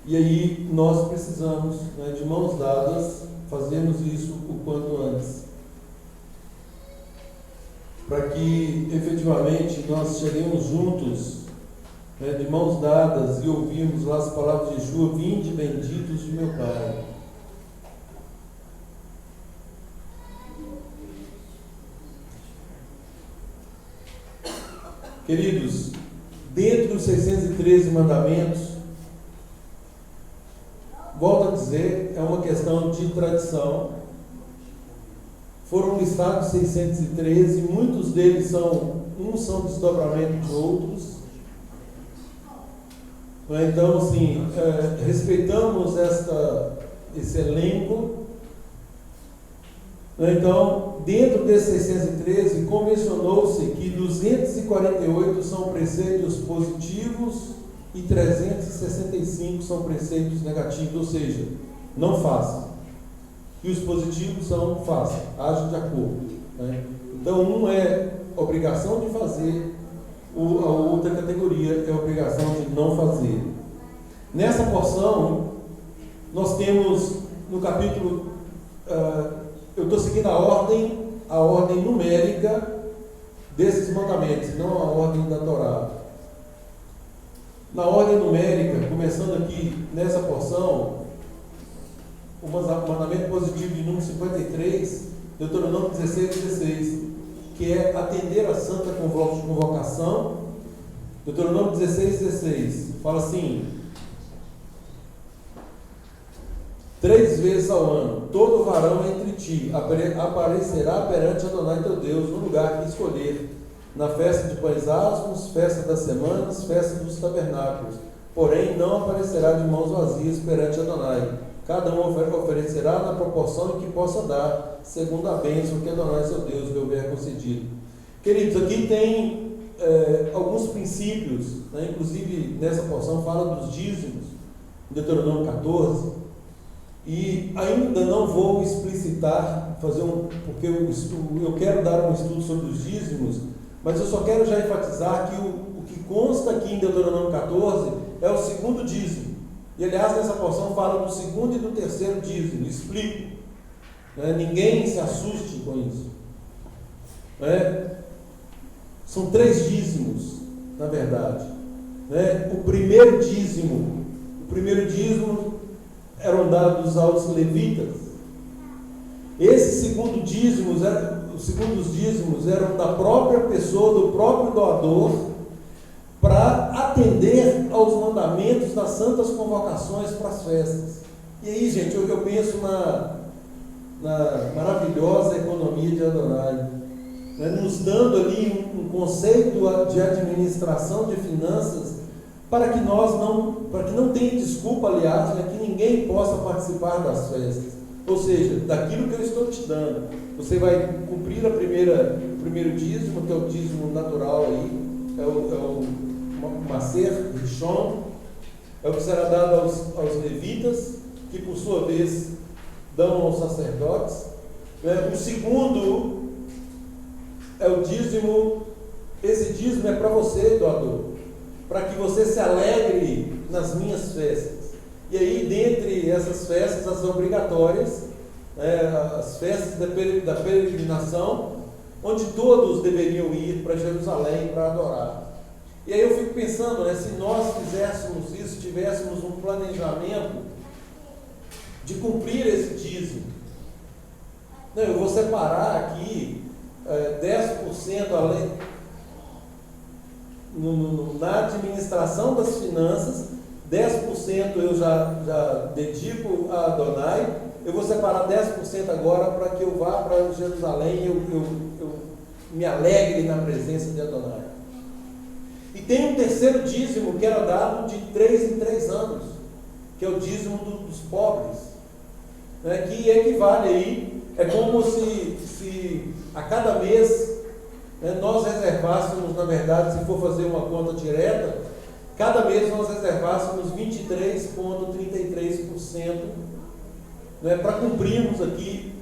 E aí nós precisamos, né, de mãos dadas, fazermos isso o quanto antes, para que efetivamente nós cheguemos juntos, né, de mãos dadas, e ouvirmos lá as palavras de Yeshua: vinde benditos de meu Pai. Queridos, dentro dos 613 mandamentos, volto a dizer, é uma questão de tradição. Foram listados 613, muitos deles uns são desdobramento de outros. Então, assim, respeitamos esse elenco. Então, dentro desses 613, convencionou-se que 248 são preceitos positivos e 365 são preceitos negativos, ou seja, não faça. E os positivos são faça, age de acordo, né? Então, um é obrigação de fazer A outra categoria é a obrigação de não fazer. Nessa porção, nós temos no capítulo, eu estou seguindo a ordem numérica desses mandamentos, não a ordem da Torá. Na ordem numérica, começando aqui nessa porção, o mandamento positivo de número 53, Deuteronômio 16, que é atender a santa convocação. Deuteronômio 16, fala assim: 3 vezes ao ano, todo varão entre ti aparecerá perante Adonai teu Deus no lugar que escolher, na festa de pães asmos, festa das semanas, festa dos tabernáculos. Porém, não aparecerá de mãos vazias perante Adonai. Cada um oferecerá na proporção em que possa dar, segundo a bênção que Adonai seu Deus lhe houver concedido. Queridos, aqui tem alguns princípios, né? Inclusive nessa porção fala dos dízimos, Deuteronômio 14, e ainda não vou explicitar, porque eu quero dar um estudo sobre os dízimos, mas eu só quero já enfatizar que o que consta aqui em Deuteronômio 14 é o segundo dízimo. E aliás, nessa porção fala do segundo e do terceiro dízimo. Explico. Ninguém se assuste com isso. São 3 dízimos, na verdade. O primeiro dízimo eram dados aos levitas. Os segundos dízimos eram da própria pessoa, do próprio doador, para atender aos mandamentos das santas convocações para as festas. E aí, gente, eu penso na maravilhosa economia de Adonai, nos dando ali um conceito de administração de finanças para que não tenha desculpa, aliás, que ninguém possa participar das festas. Ou seja, daquilo que eu estou te dando, você vai cumprir o primeiro dízimo, que é o dízimo natural aí, é o Maser, Rishon, é o que será dado aos levitas, que por sua vez dão aos sacerdotes. O segundo é o dízimo. Esse dízimo é para você, doador, para que você se alegre nas minhas festas. E aí, dentre essas festas, as obrigatórias, as festas da peregrinação, onde todos deveriam ir para Jerusalém para adorar. E aí eu fico pensando, se nós fizéssemos isso, tivéssemos um planejamento de cumprir esse dízimo. Eu vou separar aqui 10% além na administração das finanças, 10% eu já dedico a Adonai, eu vou separar 10% agora para que eu vá para Jerusalém e eu me alegre na presença de Adonai. E tem um terceiro dízimo que era dado de 3 em 3 anos, que é o dízimo dos pobres, que equivale aí, é como se a cada mês nós reservássemos, na verdade, se for fazer uma conta direta, cada mês nós reservássemos 23,33%, para cumprirmos aqui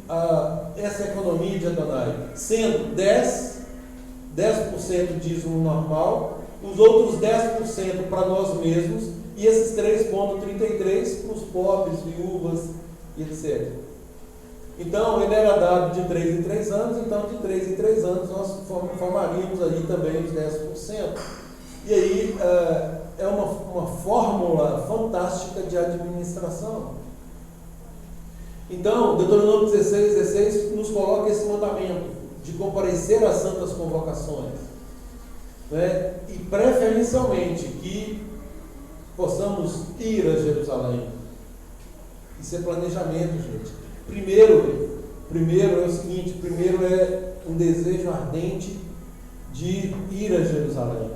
essa economia de Adonai, sendo 10% dízimo normal, os outros 10% para nós mesmos, e esses 3,33% para os pobres, viúvas e etc. Então, ele era dado de 3 em 3 anos, então de 3 em 3 anos nós formaríamos aí também os 10%. E aí é uma fórmula fantástica de administração. Então, Deuteronômio 16 nos coloca esse mandamento de comparecer às santas convocações. E preferencialmente que possamos ir a Jerusalém. Isso é planejamento, gente. Primeiro é o seguinte: primeiro é um desejo ardente de ir a Jerusalém.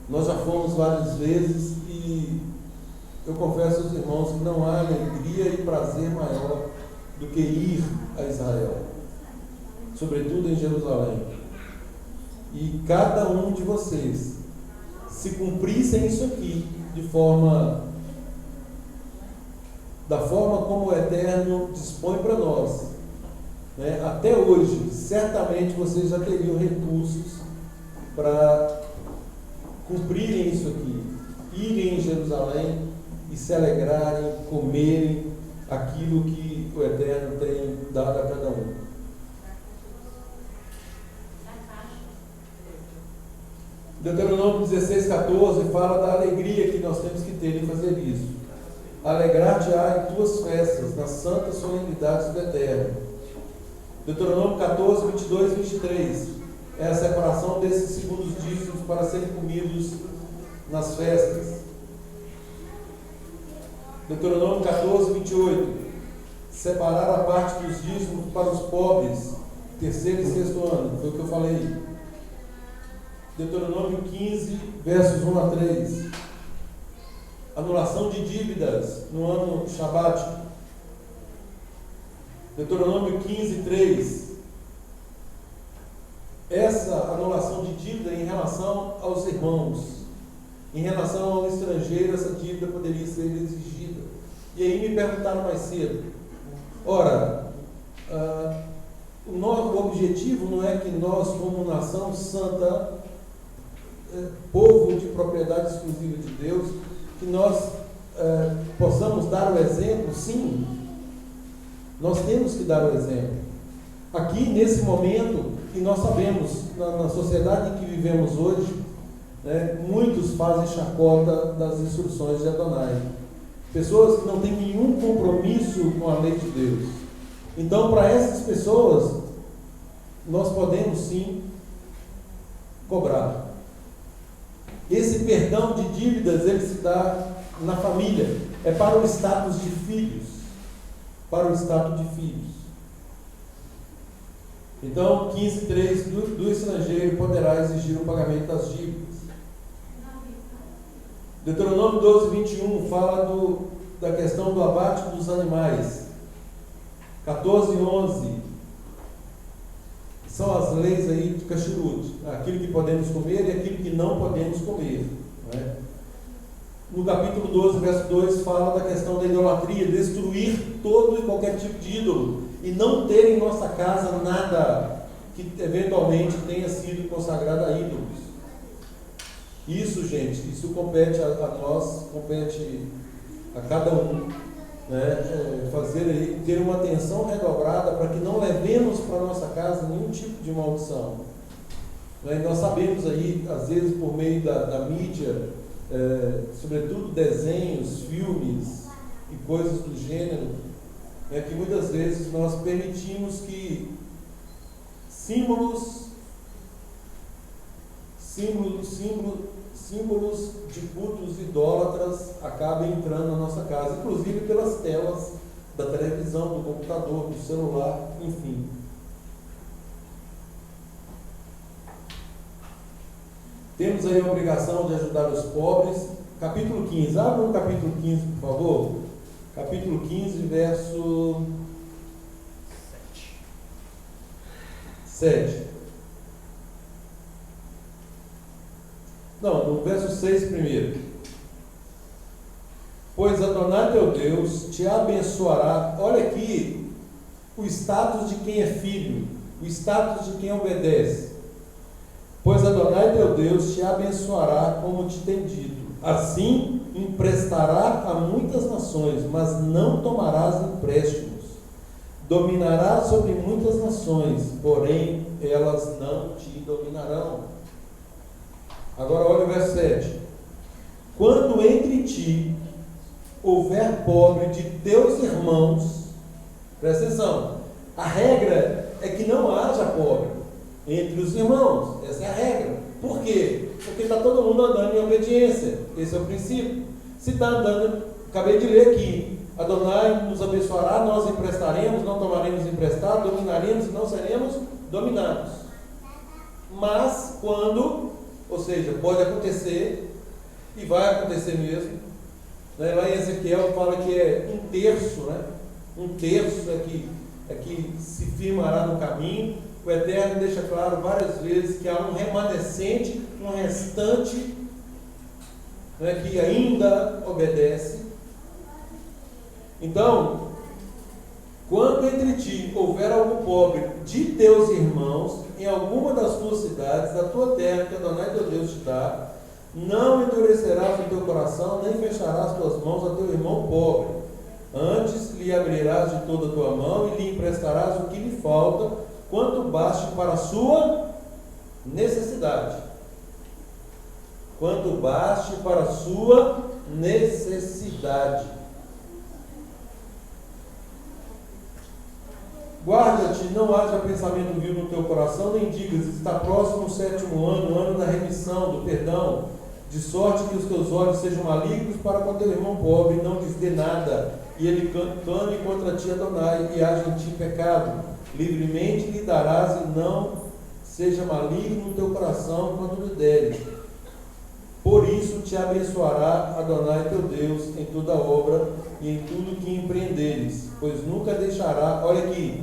Nós já fomos várias vezes e eu confesso aos irmãos que não há alegria e prazer maior do que ir a Israel, sobretudo em Jerusalém. E cada um de vocês, se cumprissem isso aqui da forma como o Eterno dispõe para nós, até hoje, certamente vocês já teriam recursos para cumprirem isso aqui, irem em Jerusalém e se alegrarem, comerem aquilo que o Eterno tem dado a cada um. Deuteronômio 16,14 fala da alegria que nós temos que ter em fazer isso. Alegrar-te-á em tuas festas, nas santas solenidades do Eterno. Deuteronômio 14, 22 e 23 é a separação desses segundos dízimos para serem comidos nas festas. Deuteronômio 14, 28 separar a parte dos dízimos para os pobres, terceiro e sexto ano, foi o que eu falei. Deuteronômio 15, versos 1 a 3 anulação de dívidas no ano sabático. Deuteronômio 15, 3 essa anulação de dívida em relação aos irmãos, em relação ao estrangeiro, essa dívida poderia ser exigida. E aí me perguntaram mais cedo, ora, o objetivo não é que nós, como nação santa, povo de propriedade exclusiva de Deus, que nós possamos dar o exemplo? Sim, nós temos que dar o exemplo. Aqui, nesse momento, e nós sabemos, na sociedade em que vivemos hoje, né, muitos fazem chacota das instruções de Adonai. Pessoas que não têm nenhum compromisso com a lei de Deus. Então, para essas pessoas, nós podemos sim cobrar. Esse perdão de dívidas, ele se dá na família. É para o status de filhos. Para o status de filhos. Então, 15:3 do estrangeiro poderá exigir o pagamento das dívidas. Deuteronômio 12:21 fala da questão do abate dos animais. 14:11 são as leis aí de Kashrut, aquilo que podemos comer e aquilo que não podemos comer, né? No capítulo 12, verso 2 fala da questão da idolatria, destruir todo e qualquer tipo de ídolo e não ter em nossa casa nada que eventualmente tenha sido consagrado a ídolos. Isso, gente, isso compete a nós, compete a cada um, né? Fazer aí, ter uma atenção redobrada para que não levemos para nossa casa nenhum tipo de maldição. Né? Nós sabemos aí, às vezes por meio da mídia, sobretudo desenhos, filmes e coisas do gênero, que muitas vezes nós permitimos que símbolos de cultos idólatras acabem entrando na nossa casa, inclusive pelas telas da televisão, do computador, do celular, enfim. Temos aí a obrigação de ajudar os pobres. Capítulo 15, abra o capítulo 15, por favor. Capítulo 15, verso 7. Não, no verso 6 primeiro. Pois Adonai teu Deus te abençoará. Olha aqui o status de quem é filho, o status de quem obedece. Pois Adonai teu Deus te abençoará como te tem dito. Assim emprestará a muitas nações, mas não tomarás empréstimos. Dominarás sobre muitas nações, porém elas não te dominarão. Agora olha o verso 7. Quando entre ti houver pobre de teus irmãos, presta atenção, a regra é que não haja pobre entre os irmãos, essa é a regra. Por quê? Porque está todo mundo andando em obediência, esse é o princípio. Se está andando, acabei de ler aqui, Adonai nos abençoará, nós emprestaremos, não tomaremos emprestado, dominaremos e não seremos dominados. Mas quando, ou seja, pode acontecer, e vai acontecer mesmo, né? Lá em Ezequiel fala que é um terço, né? Um terço é que se firmará no caminho. O Eterno deixa claro várias vezes que há um remanescente, um restante, né, que ainda obedece. Então, quando entre ti houver algum pobre de teus irmãos, em alguma das tuas cidades, da tua terra, que Adonai teu Deus te dá, Não endurecerás o teu coração, nem fecharás tuas mãos a teu irmão pobre. Antes lhe abrirás de toda a tua mão e lhe emprestarás o que lhe falta, quanto baste para a sua necessidade. Quanto baste para a sua necessidade. Guarda-te, não haja pensamento vil no teu coração, nem digas, está próximo o 7º ano, o ano da remissão, do perdão, de sorte que os teus olhos sejam malignos para com teu irmão pobre, não lhes dê nada, e ele clame contra ti, Adonai, e haja em ti pecado. Livremente lhe darás, e não seja maligno no teu coração quando lhe deres. Por isso te abençoará Adonai teu Deus em toda obra e em tudo que empreenderes, pois nunca deixará, olha aqui,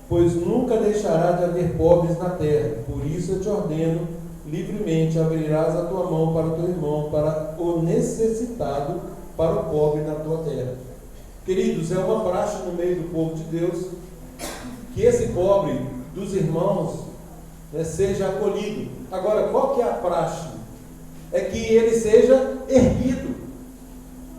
pois nunca deixará de haver pobres na terra. Por isso eu te ordeno, livremente abrirás a tua mão para o teu irmão, para o necessitado, para o pobre na tua terra. Queridos, é uma praxe no meio do povo de Deus que esse pobre dos irmãos, né, seja acolhido. Agora, qual que é a praxe? É que ele seja erguido.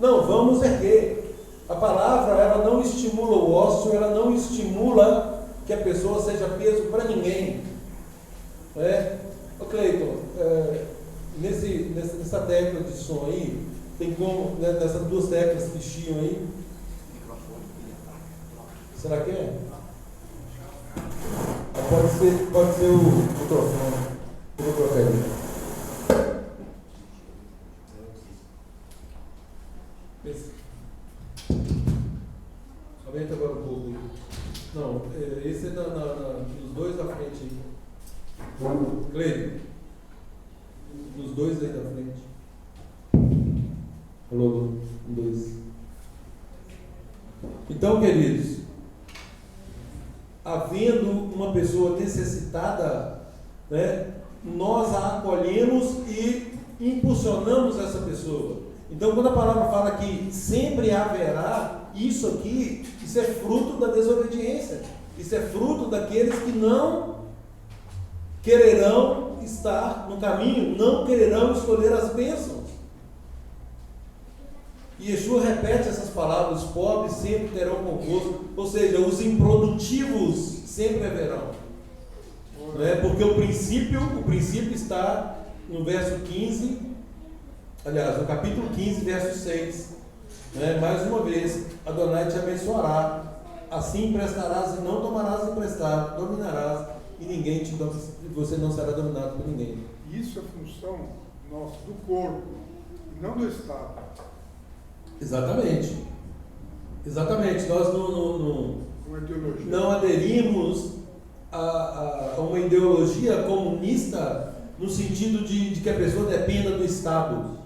Não, vamos erguer. A palavra, ela não estimula o ócio, ela não estimula que a pessoa seja peso para ninguém. Ô Cleiton, nessa tecla de som aí, tem como, né, nessas duas teclas que chiam aí? Será que é? Pode ser o microfone. Eu vou trocar ele. Aumenta agora um pouco. Não, esse é nos dois da frente aí. Cleiton, nos dois aí da frente. Alô, dois. Então, queridos, havendo uma pessoa necessitada, né, nós a acolhemos e impulsionamos essa pessoa. Então, quando a palavra fala que sempre haverá, isso aqui, isso é fruto da desobediência. Isso é fruto daqueles que não quererão estar no caminho, não quererão escolher as bênçãos. E Yeshua repete essas palavras: os pobres sempre terão convosco, ou seja, os improdutivos sempre haverão. Não é? Porque o princípio está no verso 15, aliás, no capítulo 15, verso 6. Mais uma vez, Adonai te abençoará, assim emprestarás e não tomarás emprestado, dominarás e você não será dominado por ninguém. Isso é função nossa, do corpo, não do Estado. Exatamente. Nós não aderimos a uma ideologia comunista no sentido de que a pessoa dependa do Estado.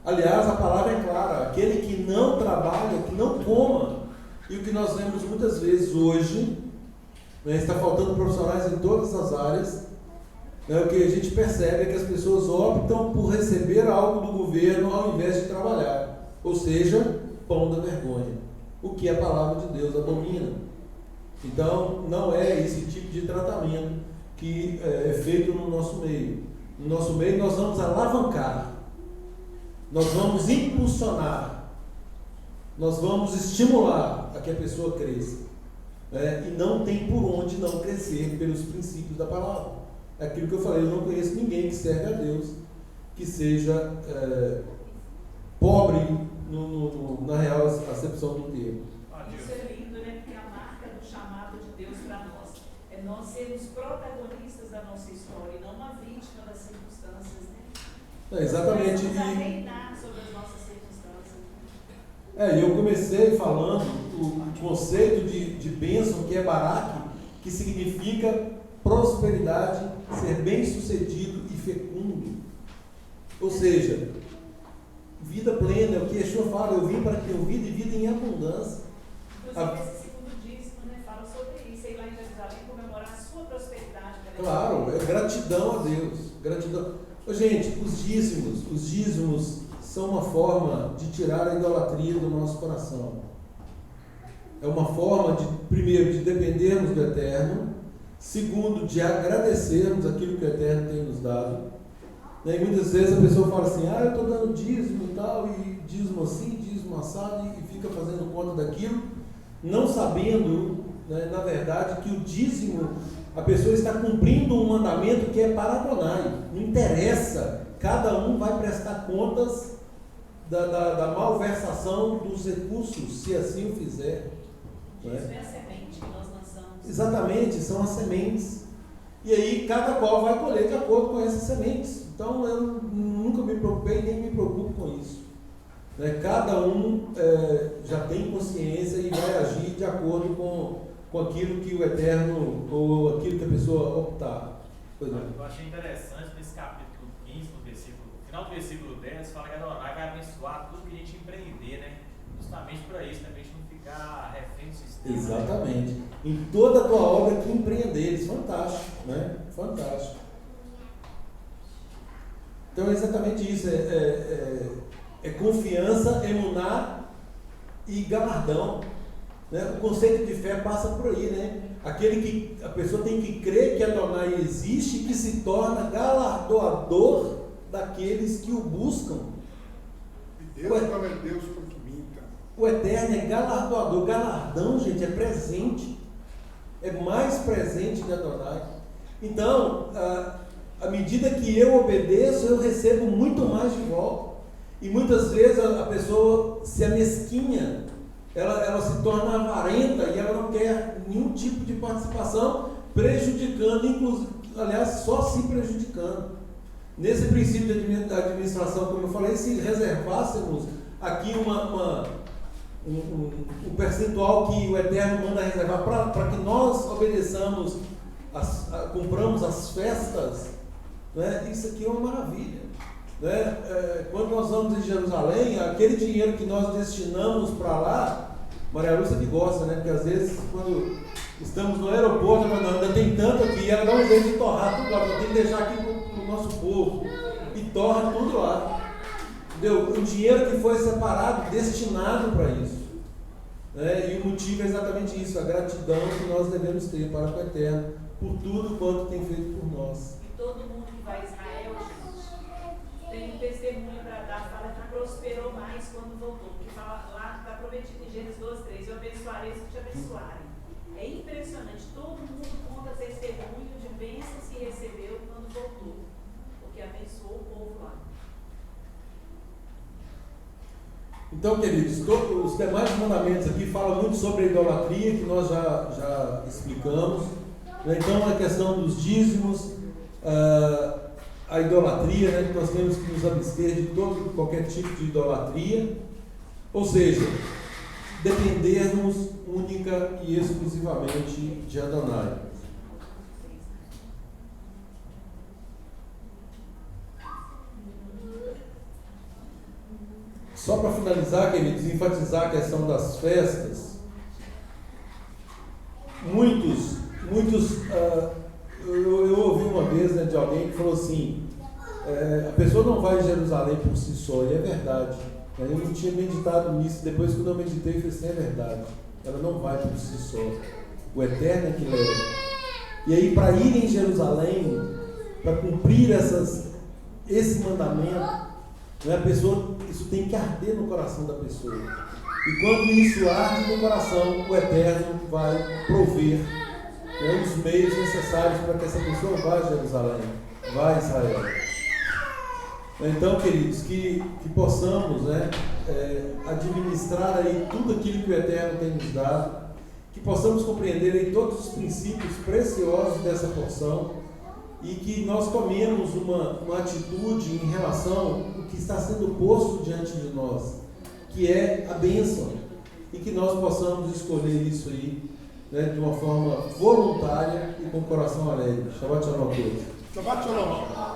Aliás, a palavra é clara: aquele que não trabalha, que não coma. E o que nós vemos muitas vezes hoje, né, está faltando profissionais em todas as áreas. O que a gente percebe é que as pessoas optam por receber algo do governo ao invés de trabalhar. Ou seja, pão da vergonha. O que a palavra de Deus abomina. Então, não é esse tipo de tratamento que é feito no nosso meio. No nosso meio, nós vamos alavancar. Nós vamos impulsionar, nós vamos estimular a que a pessoa cresça, né? E não tem por onde não crescer pelos princípios da palavra. É aquilo que eu falei: eu não conheço ninguém que serve a Deus que seja pobre na real acepção do termo. Isso é lindo, né? Porque a marca do chamado de Deus para nós é nós sermos protagonistas da nossa história e não uma vítima das circunstâncias, né? Exatamente. Nós vamos reinar sobre as nossas circunstâncias. Eu comecei falando o conceito de bênção, que é baraque, que significa prosperidade, ser bem-sucedido e fecundo. Ou seja, vida plena, é o que Yeshua fala: eu vim para que eu vida e vida em abundância. Inclusive, esse segundo dízimo, né, fala sobre isso, ir lá em Jerusalém comemorar a sua prosperidade. Claro, é gratidão a Deus. Gratidão. Gente, os dízimos são uma forma de tirar a idolatria do nosso coração. É uma forma primeiro, de dependermos do Eterno. Segundo, de agradecermos aquilo que o Eterno tem nos dado. E muitas vezes a pessoa fala assim, eu estou dando dízimo e tal, e dízimo assim, dízimo assado, e fica fazendo conta daquilo, não sabendo, né, na verdade, que o dízimo, a pessoa está cumprindo um mandamento que é para Adonai. Não interessa, cada um vai prestar contas da malversação dos recursos, se assim o fizer. Isso é a semente que nós lançamos. Exatamente, são as sementes. E aí cada qual vai colher de acordo com essas sementes. Então eu nunca me preocupei nem me preocupo com isso. Cada um já tem consciência e vai agir de acordo com aquilo que o Eterno ou aquilo que a pessoa optar. Eu achei interessante nesse capítulo 15, no final do versículo 10, fala que Adonai vai abençoar tudo que a gente empreender, né? Justamente para isso, né? Para a gente não ficar refém do sistema. Exatamente. Né? Em toda a tua obra que empreenderes. Fantástico, né? Fantástico. Então é exatamente isso. É confiança, emuná e galardão. Né? O conceito de fé passa por aí, né? Aquele que a pessoa tem que crer que Adonai existe e que se torna galardoador daqueles que o buscam. E Deus não é Deus para que minta. O Eterno é galardoador. Galardão, gente, é presente. É mais presente de Adonai. Então, à medida que eu obedeço, eu recebo muito mais de volta. E muitas vezes a pessoa se amesquinha, ela se torna avarenta e ela não quer nenhum tipo de participação, prejudicando, inclusive, aliás, só se prejudicando. Nesse princípio da administração, como eu falei, se reservássemos aqui um percentual que o Eterno manda reservar para que nós obedeçamos, compramos as festas, né? Isso aqui é uma maravilha. Né? Quando nós vamos em Jerusalém, aquele dinheiro que nós destinamos para lá, Maria Lúcia que gosta, né? Porque às vezes quando estamos no aeroporto, ainda tem tanto aqui, ela dá um jeito de torrar tudo lá, tem que deixar aqui para o nosso povo, e torra tudo lá. Entendeu? O dinheiro que foi separado, destinado para isso. Né? E o motivo é exatamente isso, a gratidão que nós devemos ter para o Eterno, por tudo quanto tem feito por nós. E todo mundo que vai a Israel, gente, tem um testemunho para dar, fala que prosperou mais quando voltou, porque fala lá, está prometido em Gênesis 12:3, eu abençoarei os que te abençoarem. É impressionante, todo mundo conta testemunho de bênçãos que recebeu quando voltou, porque abençoou o povo lá. Então, queridos, todos os demais mandamentos aqui falam muito sobre a idolatria, que nós já explicamos. Então, a questão dos dízimos, a idolatria, né, que nós temos que nos abster de qualquer tipo de idolatria, ou seja, dependermos única e exclusivamente de Adonai. Só para finalizar, queridos, enfatizar a questão das festas, eu ouvi uma vez, né, de alguém que falou assim, a pessoa não vai em Jerusalém por si só, e é verdade. Eu não tinha meditado nisso, depois quando eu meditei, eu falei assim, é verdade, ela não vai por si só, o Eterno é que leva. E aí, para ir em Jerusalém, para cumprir esse mandamento, né, a pessoa, isso tem que arder no coração da pessoa. E quando isso arde no coração, o Eterno vai prover, né, os meios necessários para que essa pessoa vá a Jerusalém, vá a Israel. Então, queridos, que possamos, né, administrar aí tudo aquilo que o Eterno tem nos dado, que possamos compreender aí todos os princípios preciosos dessa porção, e que nós tomemos uma atitude em relação ao que está sendo posto diante de nós, que é a bênção, e que nós possamos escolher isso aí, né, de uma forma voluntária e com o coração alegre. Shabbat Shalom a todos. Shabbat Shalom.